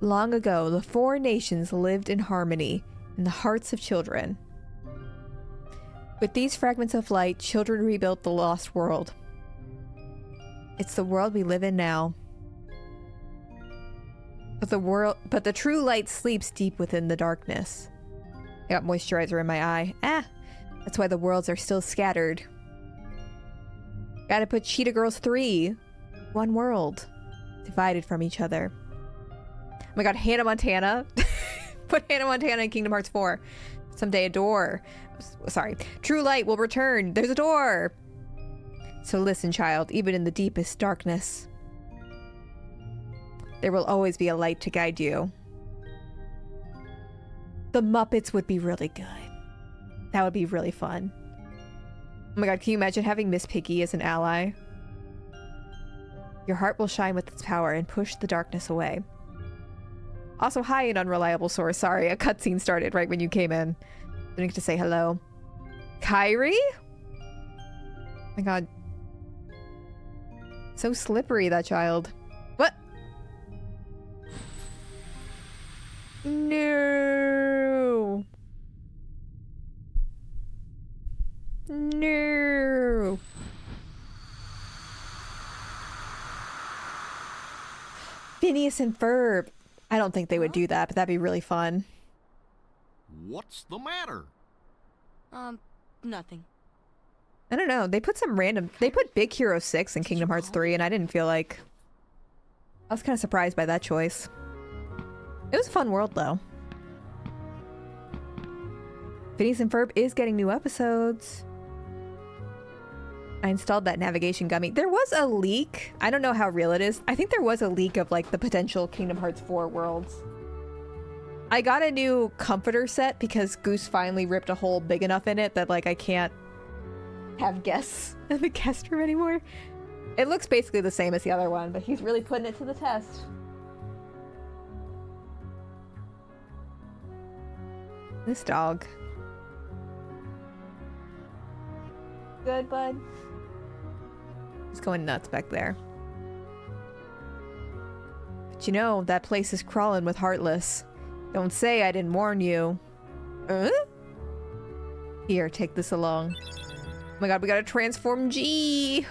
Long ago, the 4 nations lived in harmony in the hearts of children. With these fragments of light, children rebuilt the lost world. It's the world we live in now. But the true light sleeps deep within the darkness. I got moisturizer in my eye. That's why the worlds are still scattered. Gotta put Cheetah Girls 3. One world. Divided from each other. Oh my god, Hannah Montana. Put Hannah Montana in Kingdom Hearts 4. Someday a door. Sorry. True light will return. There's a door. So listen, child, even in the deepest darkness, There will always be a light to guide you. The Muppets would be really good. That would be really fun. Oh my god, can you imagine having Miss Piggy as an ally? Your heart will shine with its power and push the darkness away. Also, hi, an unreliable source. Sorry, a cutscene started right when you came in. Didn't get to say hello. Kairi? Oh my god. So slippery, that child. What? No. No. Phineas and Ferb. I don't think they would do that, but that'd be really fun. What's the matter? Nothing. I don't know. They put Big Hero 6 in Kingdom Hearts 3, and I didn't feel like... I was kind of surprised by that choice. It was a fun world, though. Phineas and Ferb is getting new episodes. I installed that navigation gummy. There was a leak. I don't know how real it is. I think there was a leak of, like, the potential Kingdom Hearts 4 worlds. I got a new comforter set because Goose finally ripped a hole big enough in it that, like, I can't have guests in the guest room anymore. It looks basically the same as the other one, but he's really putting it to the test. This dog. Good, bud. He's going nuts back there. But you know, that place is crawling with Heartless. Don't say I didn't warn you. Here, take this along. Oh my god, we gotta transform G!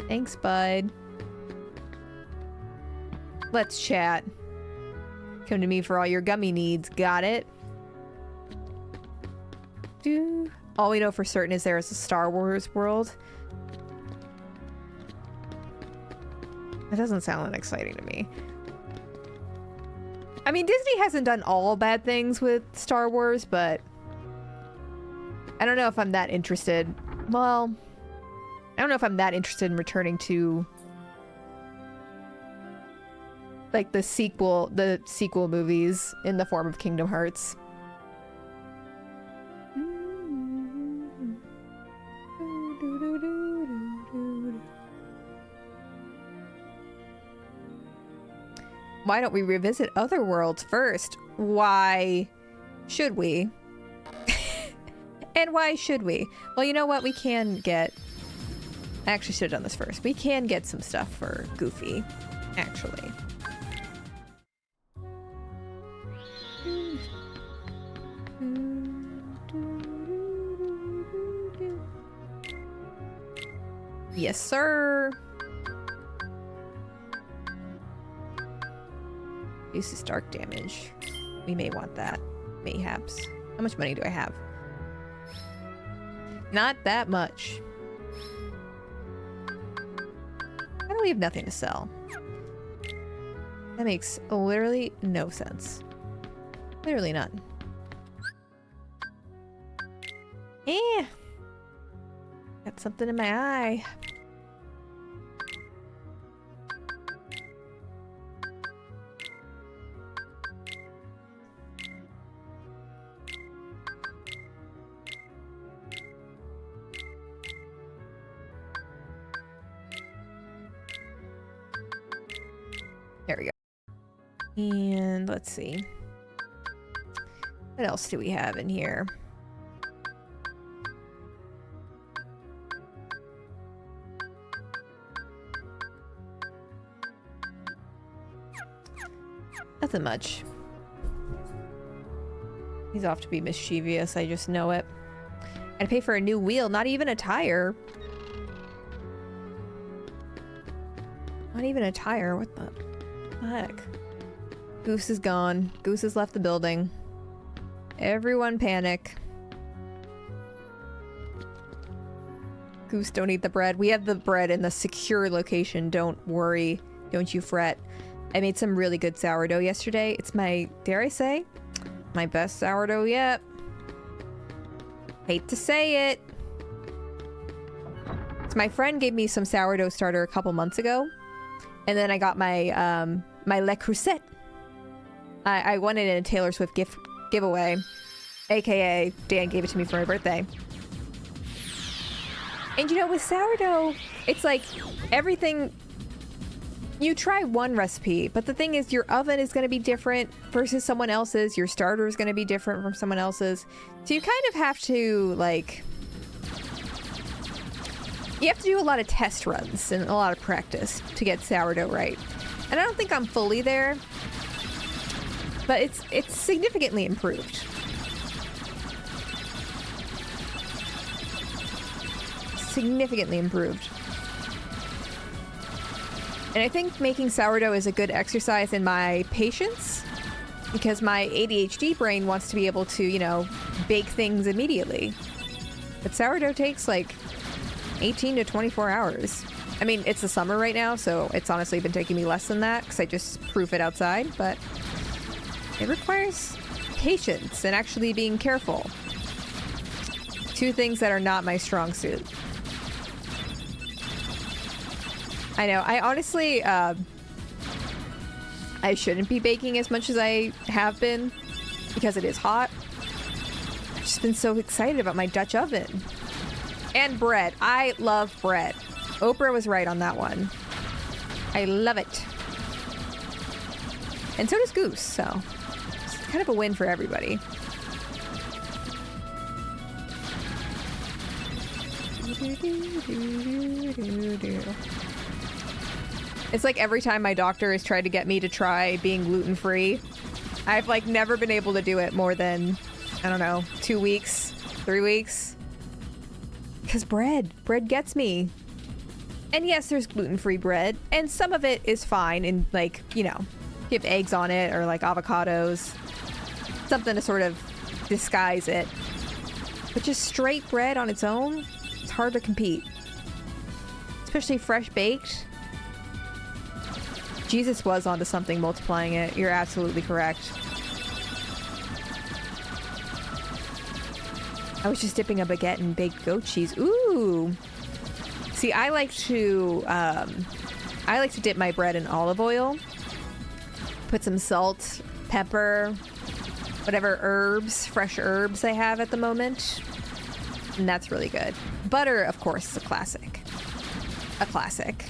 Thanks, bud. Let's chat. Come to me for all your gummy needs. Got it? All we know for certain is there is a Star Wars world. That doesn't sound that exciting to me. I mean, Disney hasn't done all bad things with Star Wars, but I don't know if I'm that interested. Well, I don't know if I'm that interested in returning to like the sequel movies in the form of Kingdom Hearts. Why don't we revisit other worlds first? Why should we? And why should we? Well, you know what? We can get... I actually should have done this first. We can get some stuff for Goofy, actually. Yes, sir. Uses dark damage. We may want that. Mayhaps. How much money do I have? Not that much. I don't have nothing to sell. That makes literally no sense. Literally none. Got something in my eye. There we go. And let's see. What else do we have in here? Nothing much. He's off to be mischievous, I just know it. I'd pay for a new wheel, not even a tire. Not even a tire, what the heck? Goose is gone. Goose has left the building. Everyone panic. Goose, don't eat the bread. We have the bread in the secure location, don't worry. Don't you fret. I made some really good sourdough yesterday. It's my, dare I say, my best sourdough yet. Hate to say it. So my friend gave me some sourdough starter a couple months ago, And then I got my my Le Creuset. I won it in a Taylor Swift giveaway, aka Dan gave it to me for my birthday. And you know, with sourdough, it's like everything. You try one recipe, but the thing is, your oven is going to be different versus someone else's. Your starter is going to be different from someone else's. So you kind of have to, like, you have to do a lot of test runs and a lot of practice to get sourdough right. And I don't think I'm fully there, but it's significantly improved. Significantly improved. And I think making sourdough is a good exercise in my patience, because my ADHD brain wants to be able to, you know, bake things immediately. But sourdough takes like 18 to 24 hours. I mean, it's the summer right now, so it's honestly been taking me less than that because I just proof it outside, but it requires patience and actually being careful. Two things that are not my strong suit. I know. I honestly, I shouldn't be baking as much as I have been because it is hot. I've just been so excited about my Dutch oven. And bread. I love bread. Oprah was right on that one. I love it. And so does Goose, so it's kind of a win for everybody. It's like every time my doctor has tried to get me to try being gluten-free, I've like never been able to do it more than, I don't know, 2 weeks, 3 weeks. Because bread gets me. And yes, there's gluten-free bread, and some of it is fine, and like, you know, you have eggs on it or like avocados, something to sort of disguise it. But just straight bread on its own, it's hard to compete. Especially fresh baked. Jesus was onto something multiplying it. You're absolutely correct. I was just dipping a baguette in baked goat cheese. Ooh. See, I like to dip my bread in olive oil. Put some salt, pepper, whatever herbs, fresh herbs I have at the moment. And that's really good. Butter, of course, is a classic. A classic.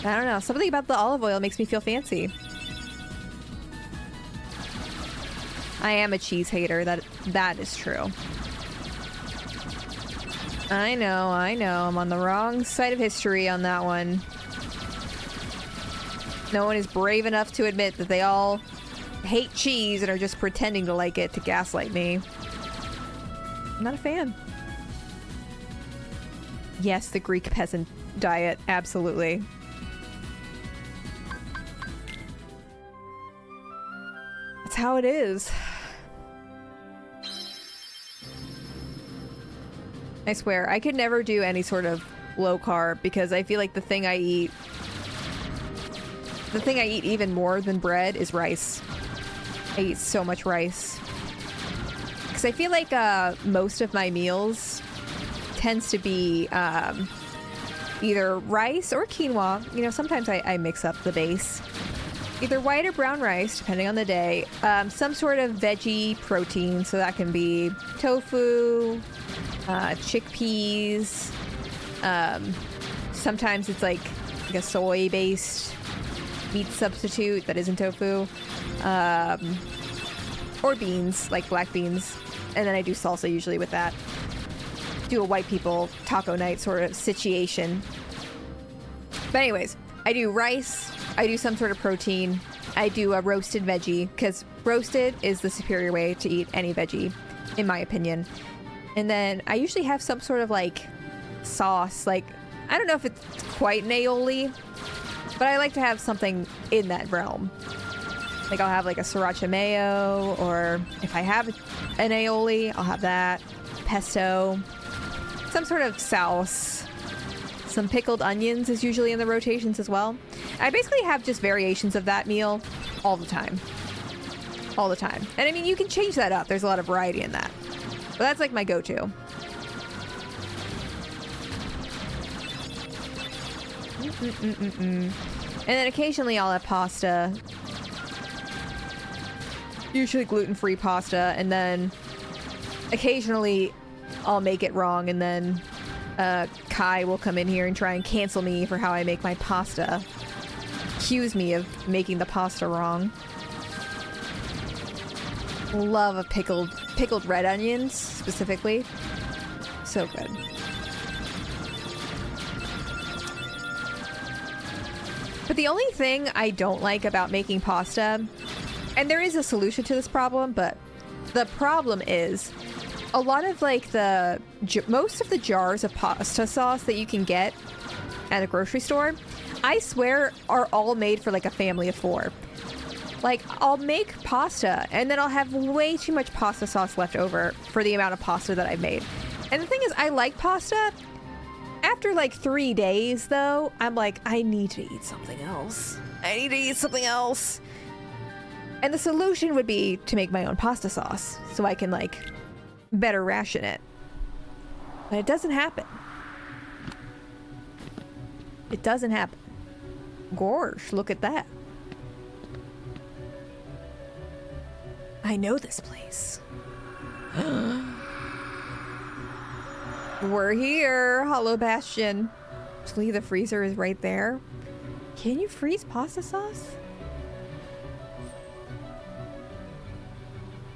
I don't know. Something about the olive oil makes me feel fancy. I am a cheese hater. That is true. I know. I'm on the wrong side of history on that one. No one is brave enough to admit that they all hate cheese and are just pretending to like it to gaslight me. I'm not a fan. Yes, the Greek peasant diet. Absolutely. That's how it is. I swear, I could never do any sort of low carb because I feel like the thing I eat even more than bread is rice. I eat so much rice. Because I feel like most of my meals tends to be either rice or quinoa. You know, sometimes I mix up the base. Either white or brown rice, depending on the day. Some sort of veggie protein, so that can be tofu, chickpeas. Sometimes it's like a soy-based meat substitute that isn't tofu. Or beans, like black beans. And then I do salsa usually with that. Do a white people taco night sort of situation. But anyways, I do rice. I do some sort of protein. I do a roasted veggie, because roasted is the superior way to eat any veggie, in my opinion. And then I usually have some sort of like sauce, like, I don't know if it's quite an aioli, but I like to have something in that realm. Like I'll have like a sriracha mayo, or if I have an aioli, I'll have that. Pesto, some sort of sauce. Some pickled onions is usually in the rotations as well. I basically have just variations of that meal all the time. All the time. And I mean, you can change that up. There's a lot of variety in that. But that's like my go-to. And then occasionally I'll have pasta. Usually gluten-free pasta, and then occasionally I'll make it wrong, and then Kai will come in here and try and cancel me for how I make my pasta. Accuse me of making the pasta wrong. Love a pickled red onions, specifically. So good. But the only thing I don't like about making pasta, and there is a solution to this problem, but the problem is a lot of like most of the jars of pasta sauce that you can get at a grocery store, I swear are all made for like a family of 4. Like, I'll make pasta and then I'll have way too much pasta sauce left over for the amount of pasta that I've made. And the thing is, I like pasta. After like 3 days though, I'm like, I need to eat something else. I need to eat something else. And the solution would be to make my own pasta sauce so I can like better ration it. But it doesn't happen. It doesn't happen. Gosh, look at that. I know this place. We're here, Hollow Bastion. Actually, the freezer is right there. Can you freeze pasta sauce?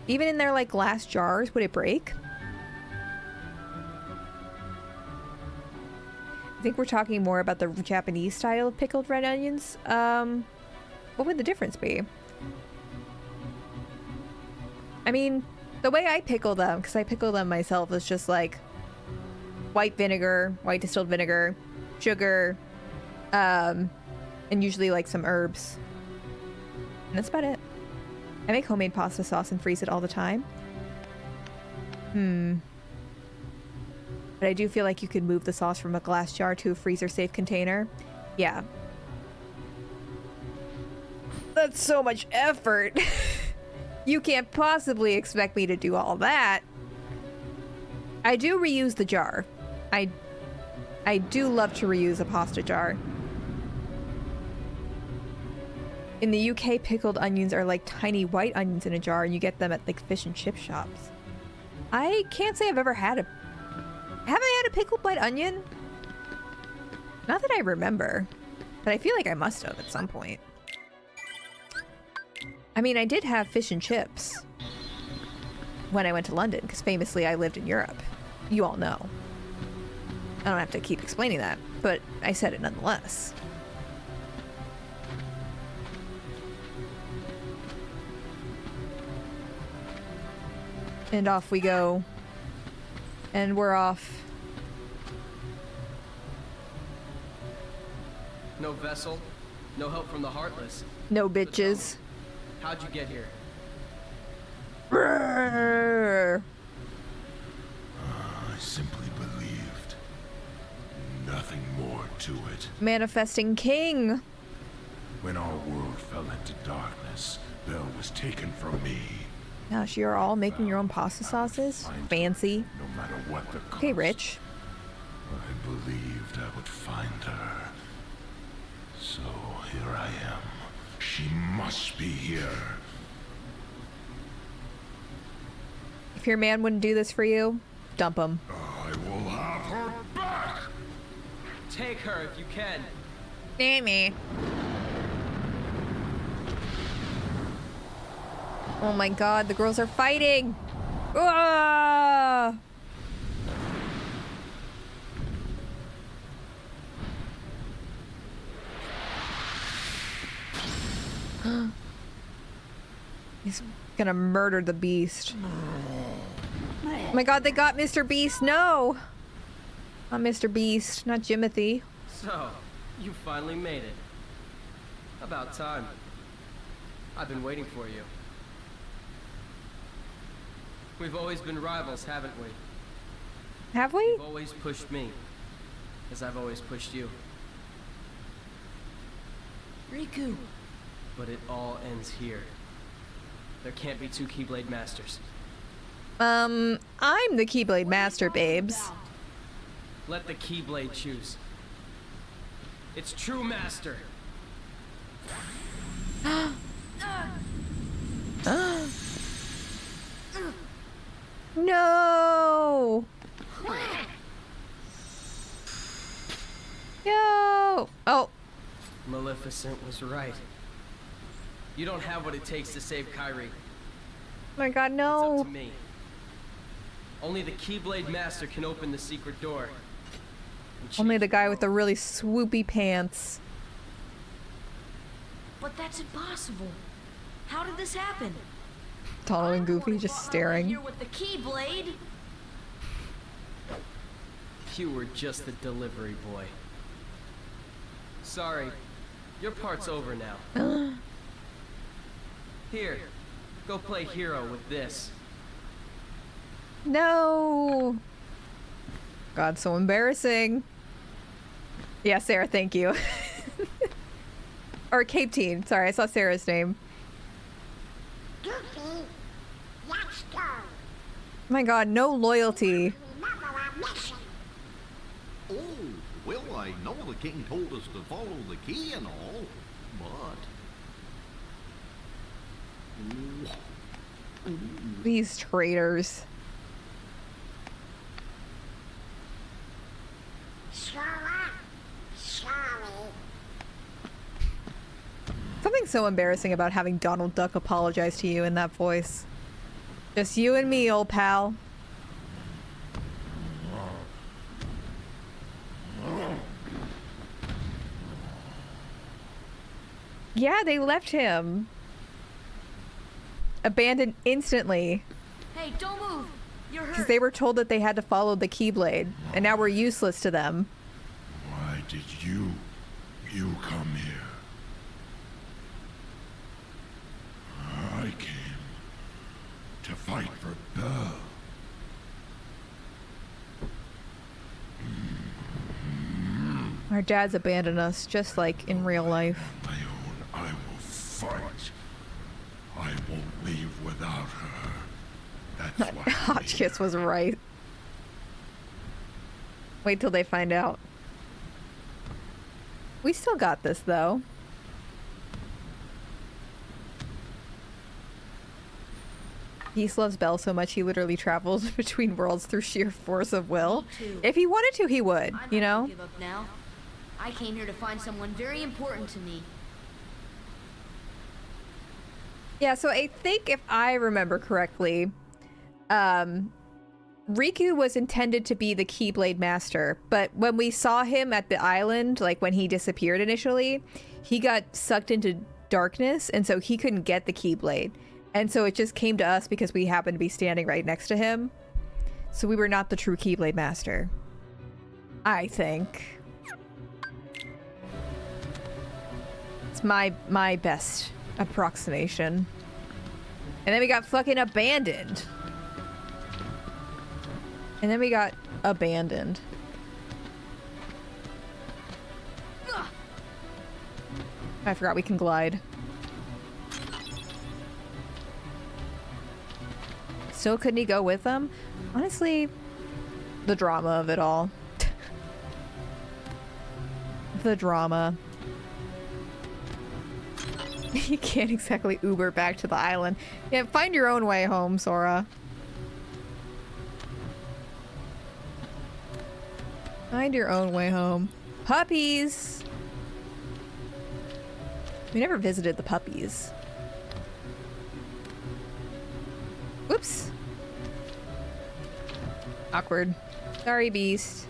Even in their like glass jars, would it break? I think we're talking more about the Japanese style of pickled red onions. What would the difference be? I mean, the way I pickle them, because I pickle them myself, is just like white vinegar, white distilled vinegar, sugar, and usually like some herbs. And that's about it. I make homemade pasta sauce and freeze it all the time. But I do feel like you could move the sauce from a glass jar to a freezer-safe container. Yeah. That's so much effort. You can't possibly expect me to do all that. I do reuse the jar. I do love to reuse a pasta jar. In the UK, pickled onions are like tiny white onions in a jar, and you get them at like fish and chip shops. I can't say I've ever had a... Have I had a pickled white onion? Not that I remember, but I feel like I must have at some point. I mean, I did have fish and chips when I went to London, because famously I lived in Europe. You all know. I don't have to keep explaining that, but I said it nonetheless. And off we go. And we're off. No vessel, no help from the Heartless. No bitches. How'd you get here? Brrr. I simply believed. Nothing more to it. Manifesting King. When our world fell into darkness, Belle was taken from me. Gosh, you're all making your own pasta sauces? Fancy. No matter what the cost. Okay, Rich. I believed I would find her. So here I am. She must be here. If your man wouldn't do this for you, dump him. I will have her back. Take her if you can. Damn. Oh my god, the girls are fighting! Ah! He's gonna murder the beast. Oh my god, they got Mr. Beast! No! Not Mr. Beast, not Jimothy. So, you finally made it. About time. I've been waiting for you. We've always been rivals, haven't we? Have we? You've always pushed me, as I've always pushed you. Riku. But it all ends here. There can't be two Keyblade Masters. I'm the Keyblade Master, babes. Let the Keyblade choose. It's true master. No! Yo! Oh, Maleficent was right. You don't have what it takes to save Kyrie. my God, It's no! up to me. Only the Keyblade Master can open the secret door. And Only change the guy with the world. really swoopy pants. But that's impossible. How did this happen? Donald and I'm the one Goofy who just brought her staring. here with the Keyblade. You were just the delivery boy. Sorry, your part's over now. Here, go play hero with this. No! God, so embarrassing. Yeah, Sarah, thank you. Or Cape Teen. Sorry, I saw Sarah's name. Goofy, let's go. My God, no loyalty. Remember our mission. Oh, well, I know the king told us to follow the key and all, but... These traitors. Sora, sorry. Something so embarrassing about having Donald Duck apologize to you in that voice. Just you and me, old pal. Yeah, they left him. Abandoned instantly. Hey, don't move. You're Because hurt. they were told that they had to follow the Keyblade. And now we're useless to them. Why did you come here? I came to fight for Belle. Our dads abandoned us, just like in real life. My own, I will fight. I won't leave without her. That's why I Hotchkiss was right. Wait till they find out. We still got this, though. Geese loves Belle so much he literally travels between worlds through sheer force of will. Me too. If he wanted to, he would, I'm you not know? gonna give up now. I came here to find someone very important to me. Yeah, so I think if I remember correctly, Riku was intended to be the Keyblade Master, but when we saw him at the island, like when he disappeared initially, he got sucked into darkness, and so he couldn't get the Keyblade. And so it just came to us because we happened to be standing right next to him. So we were not the true Keyblade Master. I think. It's my best approximation. And then we got fucking abandoned. And then we got abandoned. I forgot we can glide. Still couldn't he go with them? Honestly, the drama of it all. The drama. You can't exactly Uber back to the island. Yeah, find your own way home, Sora. Find your own way home. Puppies! We never visited the puppies. Whoops. Awkward. Sorry, Beast.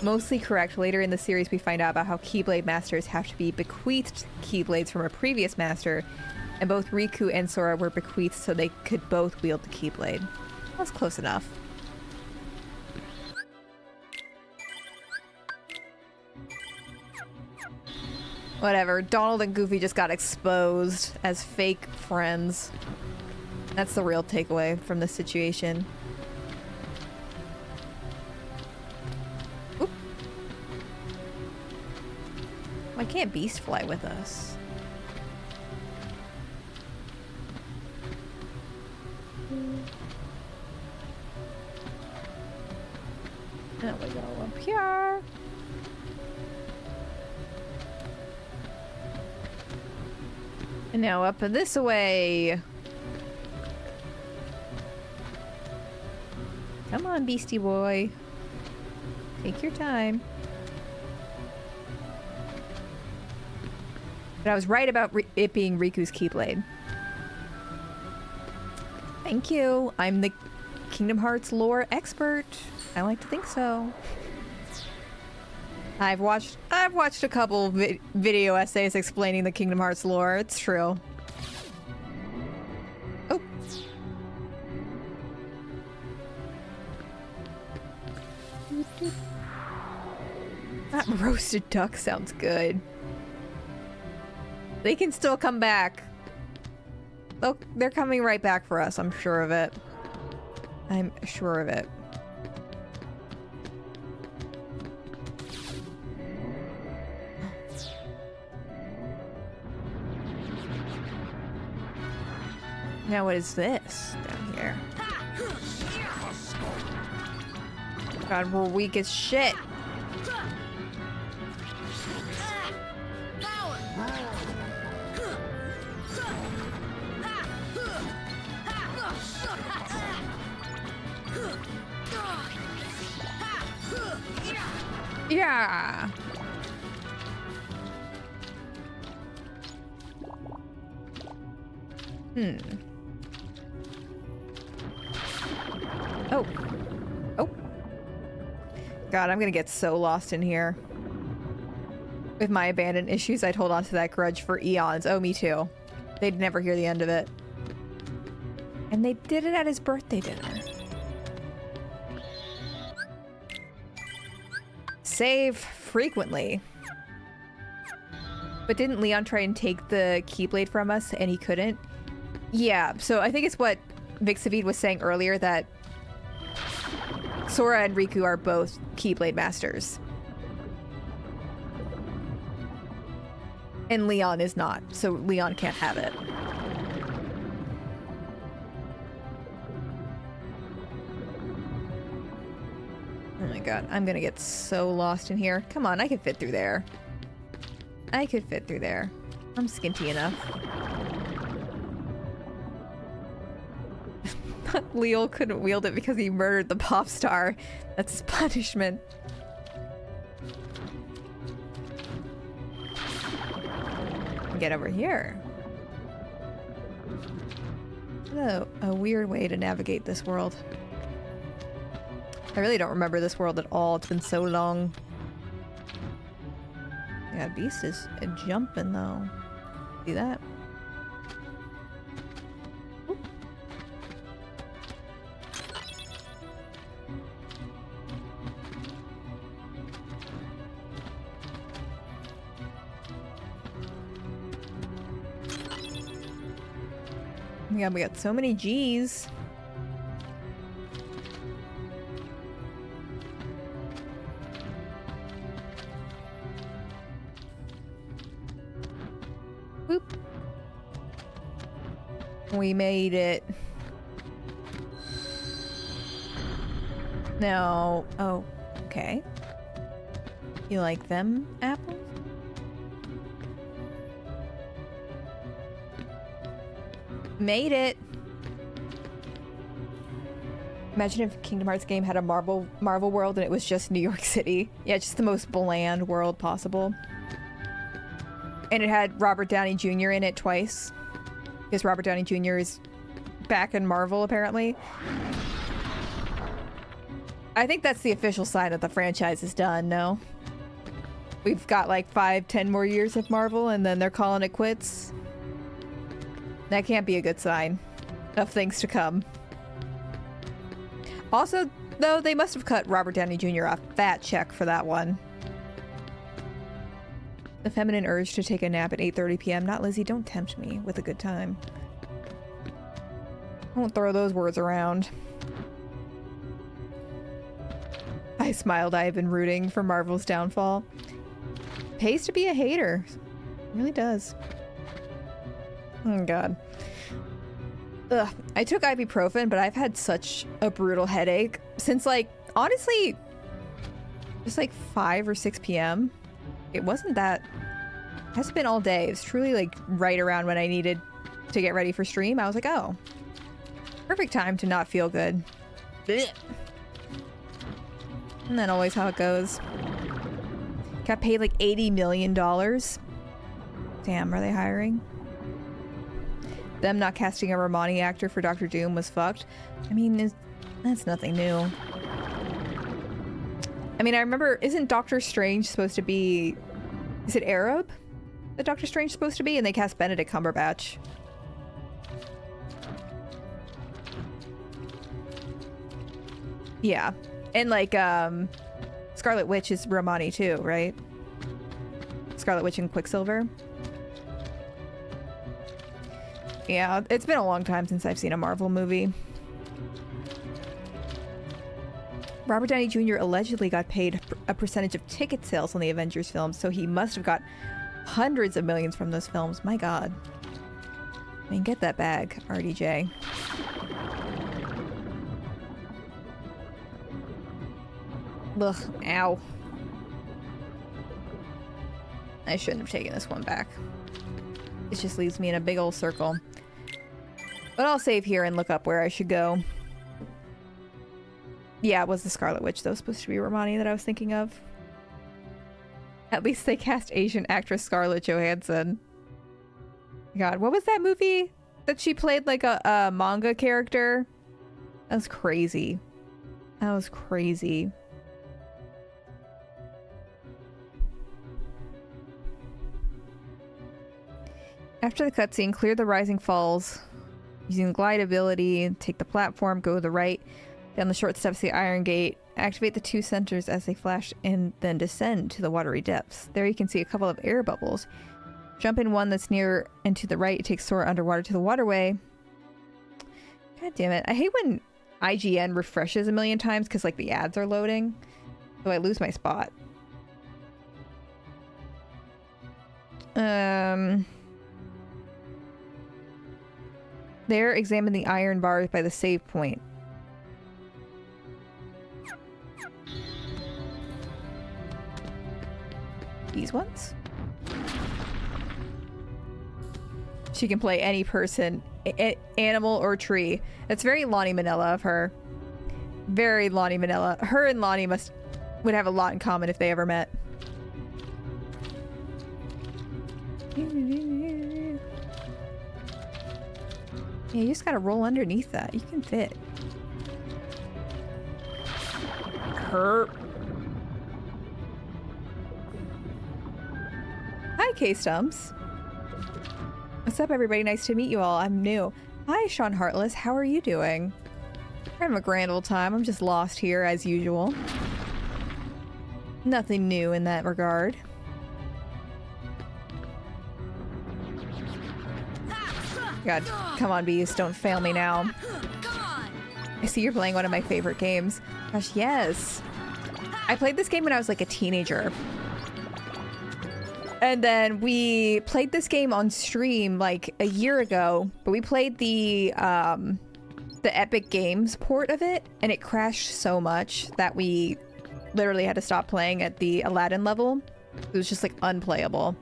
Mostly correct. Later in the series, we find out about how Keyblade Masters have to be bequeathed Keyblades from a previous master, and both Riku and Sora were bequeathed so they could both wield the Keyblade. That's close enough. Whatever. Donald and Goofy just got exposed as fake friends. That's the real takeaway from this situation. Oop. Why can't Beast fly with us? Now we go up here. And now up this way. Come on, beastie boy. Take your time. But I was right about it being Riku's Keyblade. Thank you. I'm the Kingdom Hearts lore expert. I like to think so. I've watched a couple video essays explaining the Kingdom Hearts lore. It's true. Oh. That roasted duck sounds good. They can still come back. Look, they're coming right back for us. I'm sure of it. I'm sure of it. Now what is this down here? God, we're weak as shit. Yeah. Oh. Oh. God, I'm gonna get so lost in here. With my abandoned issues, I'd hold on to that grudge for eons. Oh, me too. They'd never hear the end of it. And they did it at his birthday dinner. Save frequently. But didn't Leon try and take the Keyblade from us and he couldn't? Yeah, so I think it's what Vixavid was saying earlier, that Sora and Riku are both Keyblade masters. And Leon is not, so Leon can't have it. Oh my god, I'm gonna get so lost in here. Come on, I could fit through there. I could fit through there. I'm skinty enough. Leo couldn't wield it because he murdered the pop star. That's his punishment. Get over here. Oh, a weird way to navigate this world. I really don't remember this world at all. It's been so long. Yeah, Beast is jumping though. See that? Oop. Yeah, we got so many G's. Whoop. We made it. No. Oh, okay. You like them apples? Made it. Imagine if Kingdom Hearts game had a Marvel world and it was just New York City. Yeah, just the most bland world possible. And it had Robert Downey Jr. in it twice. Because Robert Downey Jr. is back in Marvel, apparently. I think that's the official sign that the franchise is done, no? We've got like 5-10 more years of Marvel and then they're calling it quits. That can't be a good sign of things to come. Also, though, they must have cut Robert Downey Jr. a fat check for that one. The feminine urge to take a nap at 8:30 p.m. Not Lizzie, don't tempt me with a good time. I won't throw those words around. I smiled. I have been rooting for Marvel's downfall. Pays to be a hater. It really does. Oh god. Ugh. I took ibuprofen, but I've had such a brutal headache since, like, honestly, Just like 5 or 6 p.m. It wasn't that... It hasn't been all day. It was truly like right around when I needed to get ready for stream. I was like, oh. Perfect time to not feel good. Blech. And then always how it goes. Got paid like $80 million. Damn, are they hiring? Them not casting a Romani actor for Doctor Doom was fucked. I mean, that's nothing new. I mean, I remember, isn't Doctor Strange supposed to be... Is it Arab? That Doctor Strange is supposed to be? And they cast Benedict Cumberbatch. Yeah. And like, Scarlet Witch is Romani too, right? Scarlet Witch and Quicksilver. Yeah, it's been a long time since I've seen a Marvel movie. Robert Downey Jr. allegedly got paid a percentage of ticket sales on the Avengers films, so he must have got hundreds of millions from those films. My god. I mean, get that bag, RDJ. Ugh, ow. I shouldn't have taken this one back. It just leaves me in a big old circle. But I'll save here and look up where I should go. Yeah, it was the Scarlet Witch that was supposed to be Romani that I was thinking of. At least they cast Asian actress Scarlett Johansson. God, what was that movie that she played like a manga character? That was crazy. That was crazy. After the cutscene, clear the rising falls. Using the glide ability, take the platform, go to the right, down the short steps to the Iron Gate, activate the 2 centers as they flash, and then descend to the watery depths. There you can see a couple of air bubbles. Jump in one that's near and to the right. It takes Sora underwater to the waterway. God damn it. I hate when IGN refreshes a million times because like the ads are loading. So I lose my spot. There, examine the iron bars by the save point. These ones? She can play any person, animal or tree. That's very Lonnie Manila of her. Very Lonnie Manila. Her and Lonnie would have a lot in common if they ever met. Yeah, you just gotta roll underneath that. You can fit. Herp. Hi, K-Stumps. What's up, everybody? Nice to meet you all. I'm new. Hi, Sean Heartless. How are you doing? I'm having a grand old time. I'm just lost here, as usual. Nothing new in that regard. God, come on, Beast. Don't fail me now. I see you're playing one of my favorite games. Gosh, yes. I played this game when I was like a teenager. And then we played this game on stream like a year ago, but we played the Epic Games port of it, and it crashed so much that we literally had to stop playing at the Aladdin level. It was just like unplayable.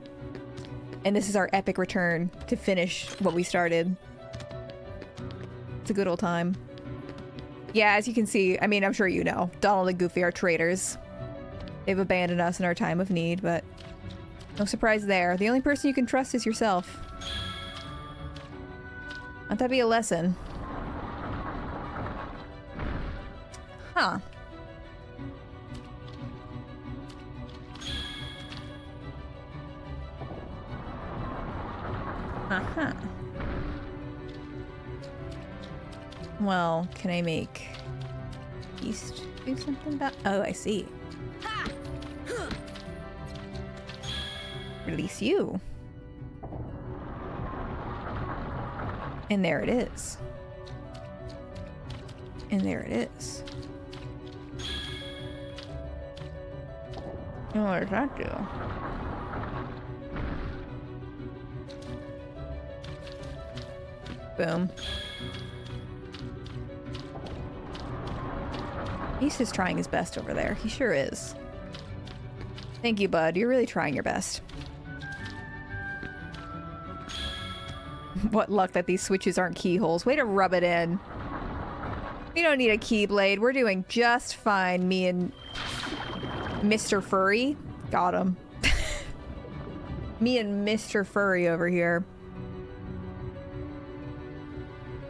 And this is our epic return to finish what we started. It's a good old time. Yeah, as you can see, I mean, I'm sure you know, Donald and Goofy are traitors. They've abandoned us in our time of need, but no surprise there. The only person you can trust is yourself. Let that be a lesson. Huh. Uh-huh. Well, can I make Beast do something about... Oh, I see. Release you. And there it is. And there it is. And what does that do? Boom. Beast is trying his best over there. He sure is. Thank you, bud. You're really trying your best. What luck that these switches aren't keyholes. Way to rub it in. We don't need a keyblade. We're doing just fine, me and Mr. Furry. Got him. Me and Mr. Furry over here.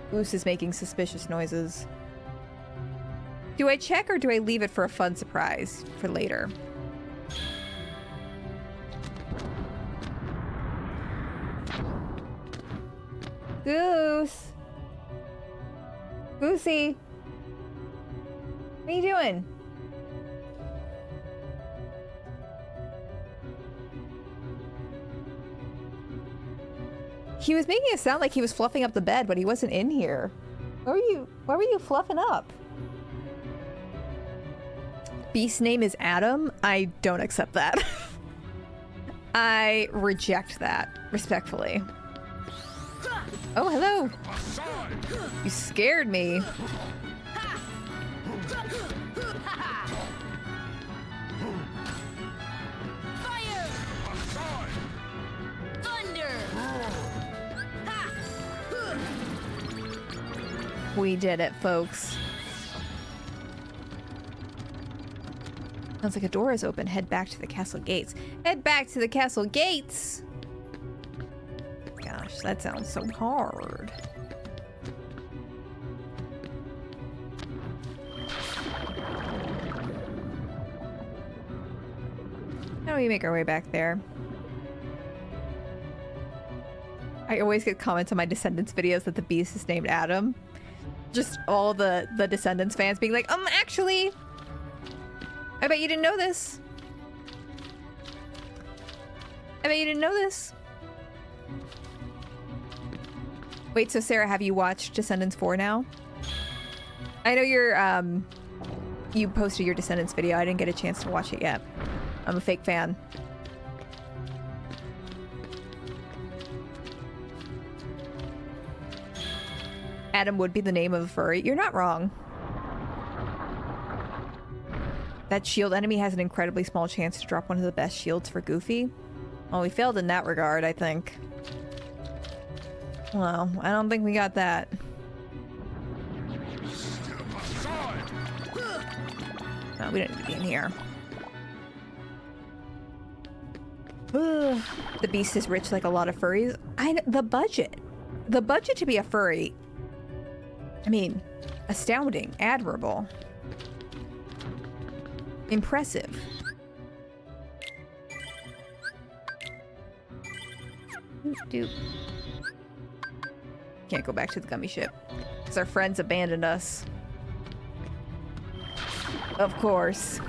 Goose is making suspicious noises. Do I check or do I leave it for a fun surprise for later? Goose! Goosey! What are you doing? He was making it sound like he was fluffing up the bed, but he wasn't in here. Why were you fluffing up? Beast's name is Adam? I don't accept that. I reject that, respectfully. Oh, hello. You scared me. Fire! Thunder! We did it, folks. Sounds like a door is open. Head back to the castle gates. Head back to the castle gates! Gosh, that sounds so hard. How do we make our way back there? I always get comments on my Descendants videos that the beast is named Adam. Just all the Descendants fans being like, actually, I bet you didn't know this. I bet you didn't know this. Wait, so Sarah, have you watched Descendants 4 now? I know you posted your Descendants video. I didn't get a chance to watch it yet. I'm a fake fan. Adam would be the name of a furry. You're not wrong. That shield enemy has an incredibly small chance to drop one of the best shields for Goofy. Well, we failed in that regard, I think. Well, I don't think we got that. No, we don't need to be in here. The beast is rich like a lot of furries. The budget to be a furry. I mean, astounding, admirable, impressive. Doop. Can't go back to the gummy ship because our friends abandoned us. Of course.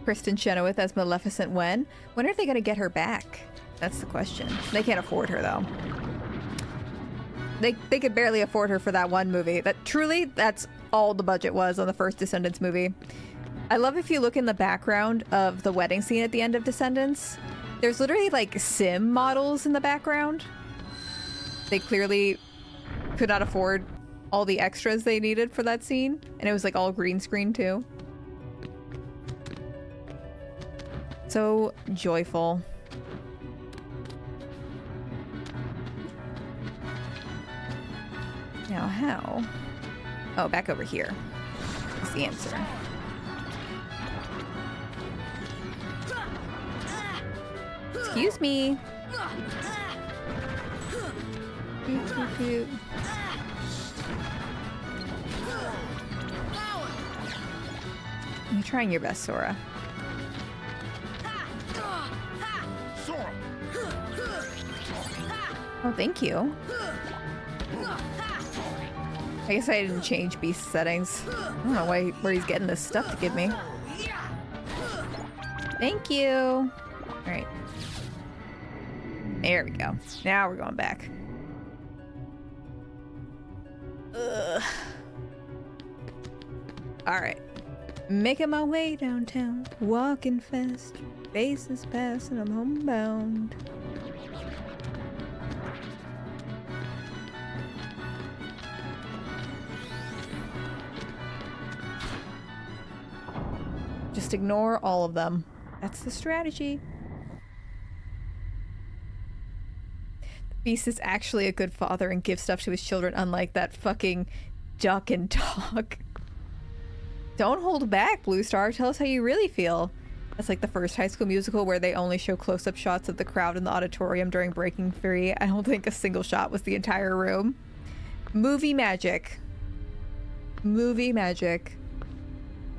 Kristen Chenoweth as Maleficent when? When are they going to get her back? That's the question. They can't afford her, though. They could barely afford her for that one movie. That's all the budget was on the first Descendants movie. I love if you look in the background of the wedding scene at the end of Descendants. There's literally, like, sim models in the background. They clearly could not afford all the extras they needed for that scene. And it was, like, all green screen, too. So joyful. Now how? Oh, back over here is the answer. Excuse me. You're trying your best, Sora. Oh, thank you. I guess I didn't change Beast settings. I don't know where he's getting this stuff to give me. Thank you. Alright. There we go. Now we're going back. Ugh. Alright. Making my way downtown. Walking fast. Faces past and I'm homebound. Just ignore all of them. That's the strategy. The Beast is actually a good father and gives stuff to his children, unlike that fucking duck and dog. Don't hold back, Blue Star. Tell us how you really feel. That's like the first High School Musical where they only show close-up shots of the crowd in the auditorium during Breaking Free. I don't think a single shot was the entire room. Movie magic. Movie magic.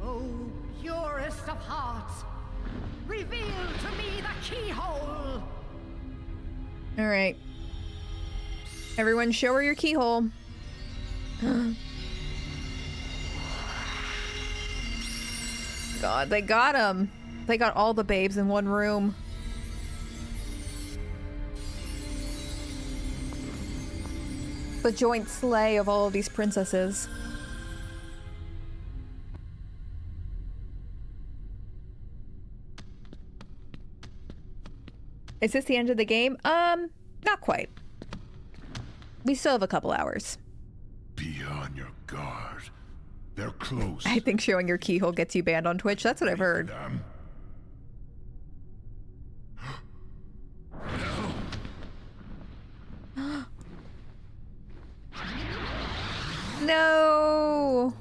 Oh, purest of hearts, reveal to me the keyhole. All right. Everyone show her your keyhole. God, they got him. They got all the babes in one room. The joint slay of all of these princesses. Is this the end of the game? Not quite. We still have a couple hours. Be on your guard. They're close. I think showing your keyhole gets you banned on Twitch. That's what I've heard. Them. No.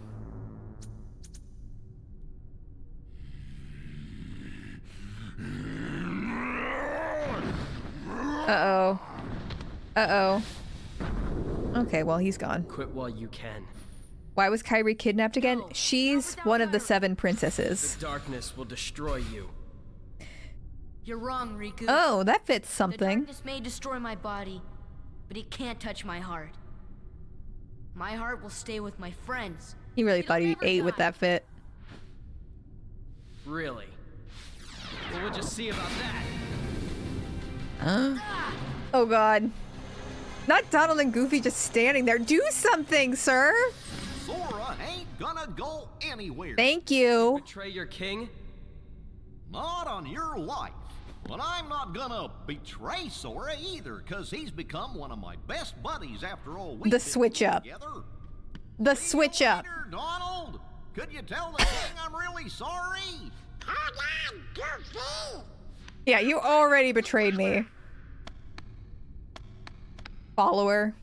Uh-oh. Uh-oh. Okay, well, he's gone. Quit while you can. Why was Kairi kidnapped again? No, She's not without one of the her. 7 princesses. The darkness will destroy you. You're wrong, Riku. Oh, that fits The something. darkness may destroy my body, but it can't touch my heart. My heart will stay with my friends. He really It'll thought he never ate with die. that fit. Really? Well, we'll just see about that. Oh god. Not Donald and Goofy just standing there. Do something, sir! Sora ain't gonna go anywhere. Thank you. Betray your king? Not on your life. But I'm not gonna betray Sora either, cause he's become one of my best buddies after all we've The been switch through up. together. The See you switch up. later, Donald. Could you tell the king I'm really sorry? Hold on, Goofy! Yeah, you already betrayed me. Follower.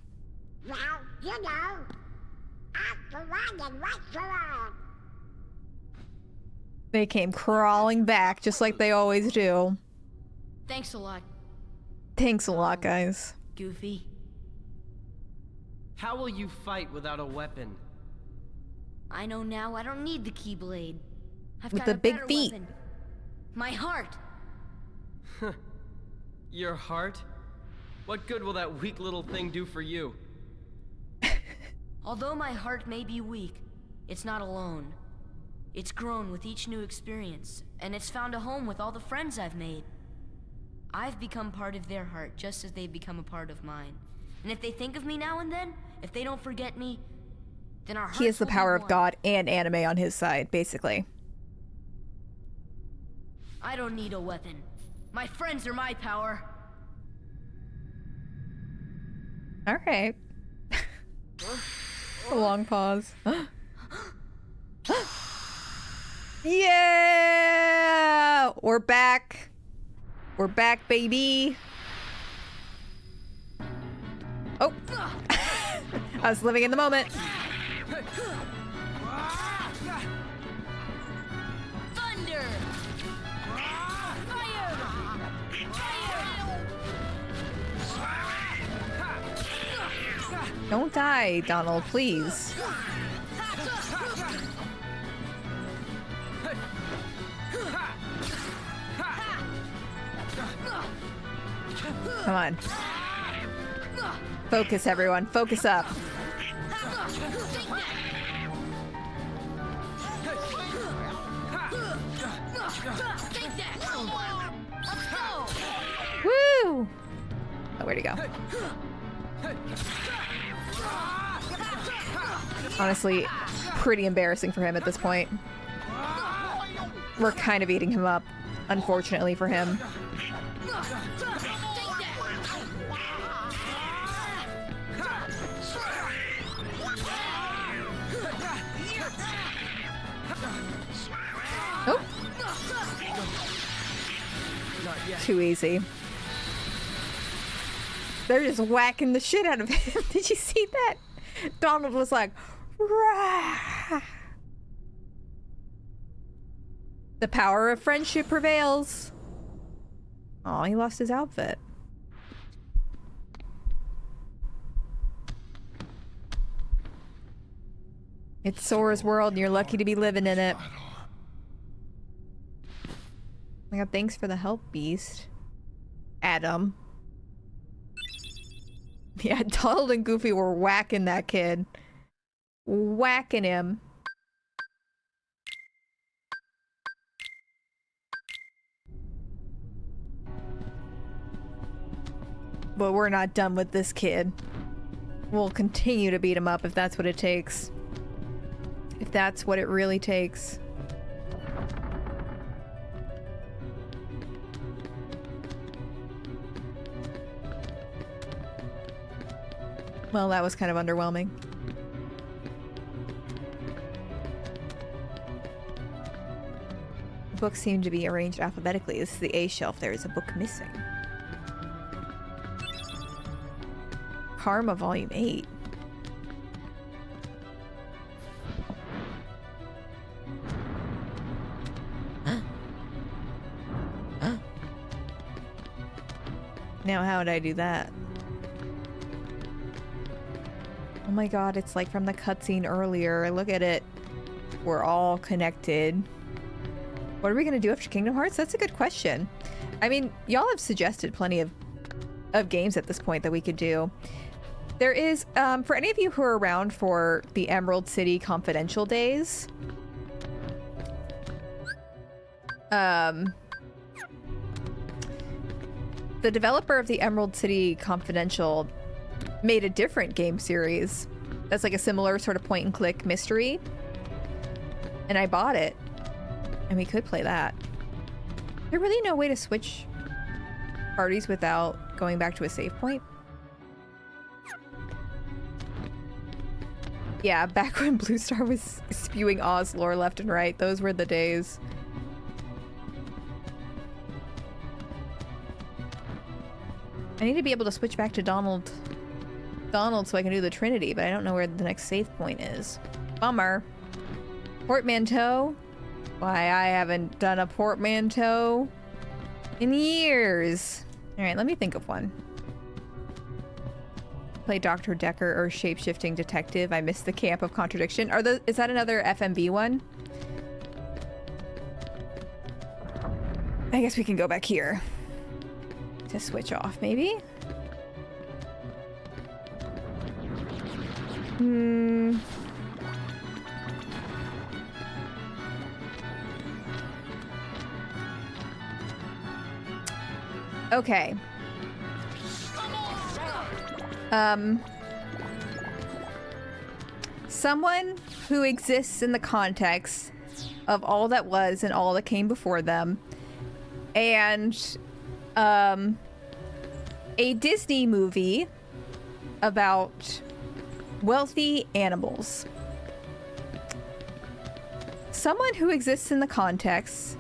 Well, you know, I'm the one that went for all. They came crawling back just like they always do. Thanks a lot, Thanks a lot, guys. Goofy. How will you fight without a weapon? I know now I don't need the Keyblade. I've With got the a big better feet. weapon. My heart. Your heart? What good will that weak little thing do for you? Although my heart may be weak, it's not alone. It's grown with each new experience, and it's found a home with all the friends I've made. I've become part of their heart just as they've become a part of mine. And if they think of me now and then, if they don't forget me, then our hearts He has the will be power of one. God and anime on his side, basically. I don't need a weapon. My friends are my power. Alright. A long pause. Yeah! We're back. We're back, baby. Oh. I was living in the moment. Thunder! Fire! Don't die, Donald, please. Come on. Focus, everyone. Focus up. Woo! Oh, where'd he go? Honestly, pretty embarrassing for him at this point. We're kind of eating him up, unfortunately for him. Oh, start yet. Too easy. They're just whacking the shit out of him. Did you see that? Donald was like, rah! The power of friendship prevails. Oh, he lost his outfit. It's Sora's world and you're lucky to be living in it. Oh my god, thanks for the help, Beast. Adam. Yeah, Donald and Goofy were whacking that kid. Whacking him. But we're not done with this kid. We'll continue to beat him up if that's what it takes. If that's what it really takes. Well, that was kind of underwhelming. The books seem to be arranged alphabetically. This is the A shelf. There is a book missing. Karma Volume 8. Now how would I do that? Oh my god, it's like from the cutscene earlier. Look at it. We're all connected. What are we gonna do after Kingdom Hearts? That's a good question. I mean, y'all have suggested plenty of games at this point that we could do. There is, for any of you who are around for the Emerald City Confidential days, the developer of the Emerald City Confidential made a different game series that's like a similar sort of point and click mystery, and I bought it, and we could play that. There's really no way to switch parties without going back to a save point. Yeah, back when Blue Star was spewing Oz lore left and right, those were the days. I need to be able to switch back to Donald so I can do the Trinity, but I don't know where the next save point is. Bummer. Portmanteau? Why, I haven't done a portmanteau in years. Alright, let me think of one. Play Dr. Decker or Shape-Shifting Detective. I missed the Camp of Contradiction. Is that another FMV one? I guess we can go back here to switch off, maybe? Okay. Someone who exists in the context of all that was and all that came before them, and a Disney movie about wealthy animals. Someone who exists in the context.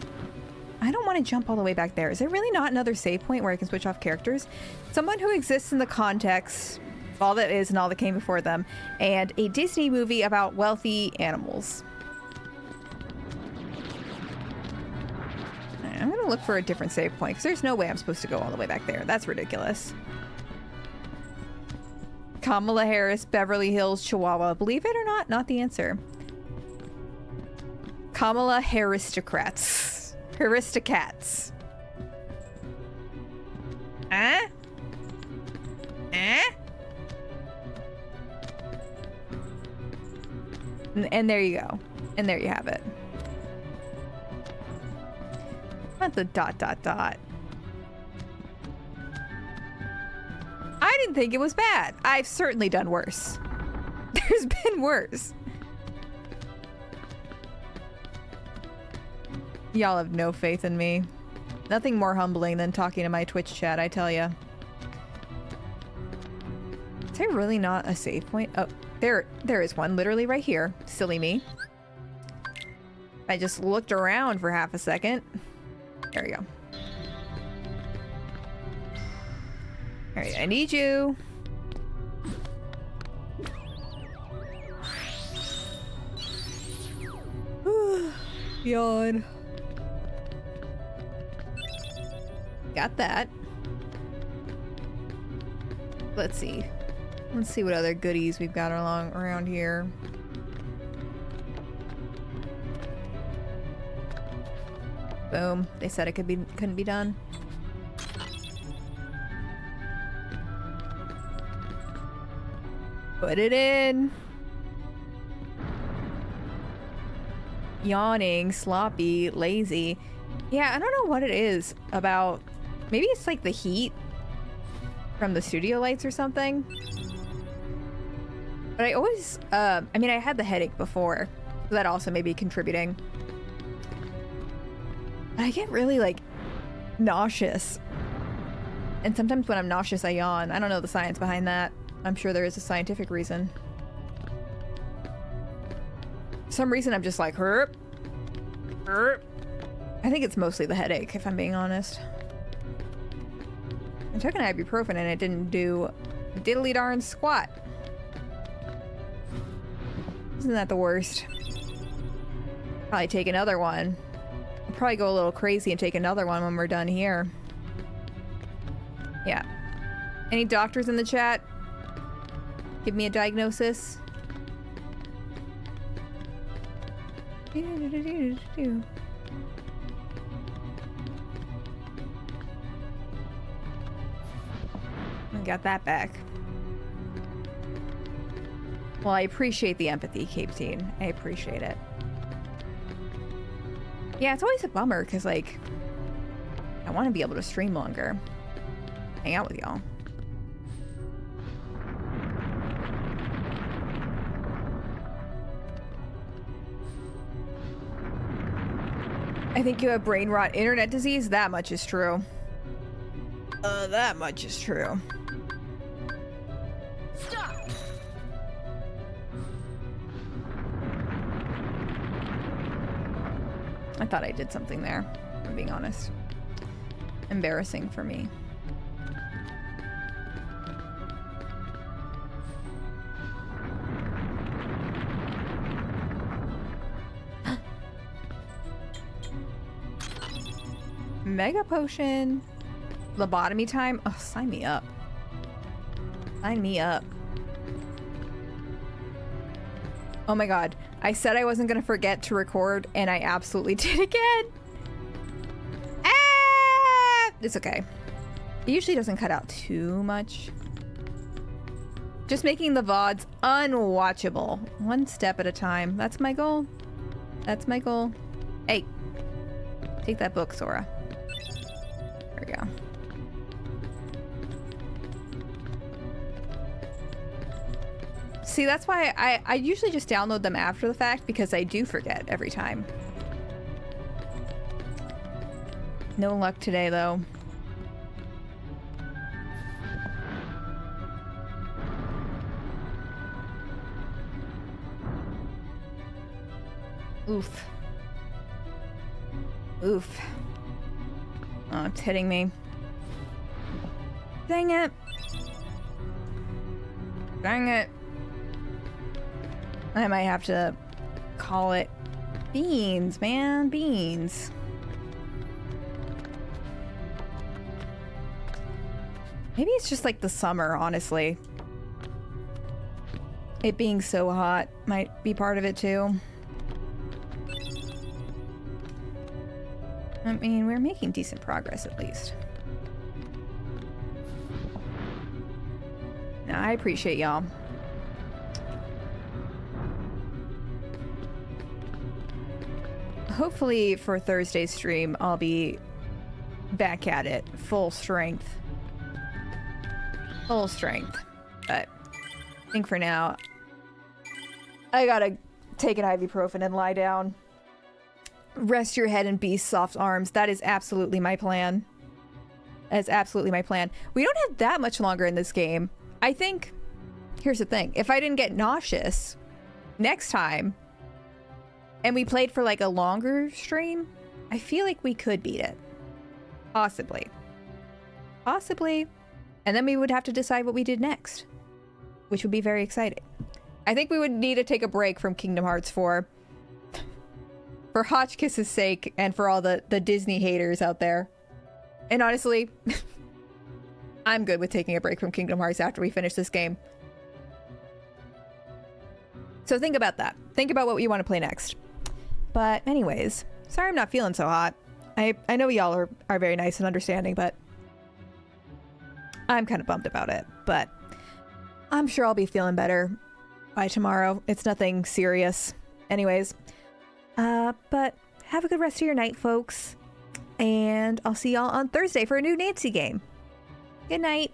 I don't want to jump all the way back there. Is there really not another save point where I can switch off characters? Someone who exists in the context of all that is and all that came before them, and a Disney movie about wealthy animals. I'm gonna look for a different save point, because there's no way I'm supposed to go all the way back there. That's ridiculous. Kamala Harris, Beverly Hills, Chihuahua. Believe it or not the answer. Kamala Haristocrats. Aristocats. Eh? And there you go. And there you have it. Not the ... I didn't think it was bad. I've certainly done worse. There's been worse. Y'all have no faith in me. Nothing more humbling than talking to my Twitch chat, I tell ya. Is there really not a save point? Oh, there is one literally right here. Silly me. I just looked around for half a second. There we go. Alright, I need you. Yawn. Got that. Let's see. Let's see what other goodies we've got around here. Boom. They said it couldn't be done. Put it in. Yawning, sloppy, lazy. Yeah, I don't know what it is about. Maybe it's like the heat from the studio lights or something. But I always, I mean, I had the headache before. So that also may be contributing. But I get really, like, nauseous. And sometimes when I'm nauseous, I yawn. I don't know the science behind that. I'm sure there is a scientific reason. For some reason, I'm just like, herp. Herp. I think it's mostly the headache, if I'm being honest. I took an ibuprofen and it didn't do diddly darn squat. Isn't that the worst? Probably take another one. I'll probably go a little crazy and take another one when we're done here. Yeah. Any doctors in the chat? Give me a diagnosis. I got that back. Well, I appreciate the empathy, Cape Teen. I appreciate it. Yeah, it's always a bummer because, like, I want to be able to stream longer. Hang out with y'all. I think you have brain rot internet disease. That much is true. That much is true. Stop! I thought I did something there, if I'm being honest. Embarrassing for me. Mega potion. Lobotomy time. Oh, sign me up. Sign me up. Oh my god. I said I wasn't gonna forget to record, and I absolutely did again. Ah! It's okay. It usually doesn't cut out too much. Just making the VODs unwatchable. One step at a time. That's my goal. That's my goal. Hey. Take that book, Sora. There we go. See, that's why I usually just download them after the fact, because I do forget every time. No luck today, though. Oof. Oof. Oh, it's hitting me. Dang it. Dang it. I might have to call it beans, man. Beans. Maybe it's just like the summer, honestly. It being so hot might be part of it too. I mean, we're making decent progress at least. No, I appreciate y'all. Hopefully for Thursday's stream, I'll be back at it. Full strength. Full strength. But I think for now, I gotta take an ibuprofen and lie down. Rest your head in Beast's soft arms. That is absolutely my plan. That is absolutely my plan. We don't have that much longer in this game. I think, here's the thing. If I didn't get nauseous next time, and we played for like a longer stream, I feel like we could beat it. Possibly. Possibly. And then we would have to decide what we did next, which would be very exciting. I think we would need to take a break from Kingdom Hearts 4 for Hotchkiss's sake and for all the Disney haters out there. And honestly, I'm good with taking a break from Kingdom Hearts after we finish this game. So think about that. Think about what you want to play next. But anyways, sorry I'm not feeling so hot. I know y'all are very nice and understanding, but I'm kind of bummed about it. But I'm sure I'll be feeling better by tomorrow. It's nothing serious. Anyways, but have a good rest of your night, folks. And I'll see y'all on Thursday for a new Nancy game. Good night.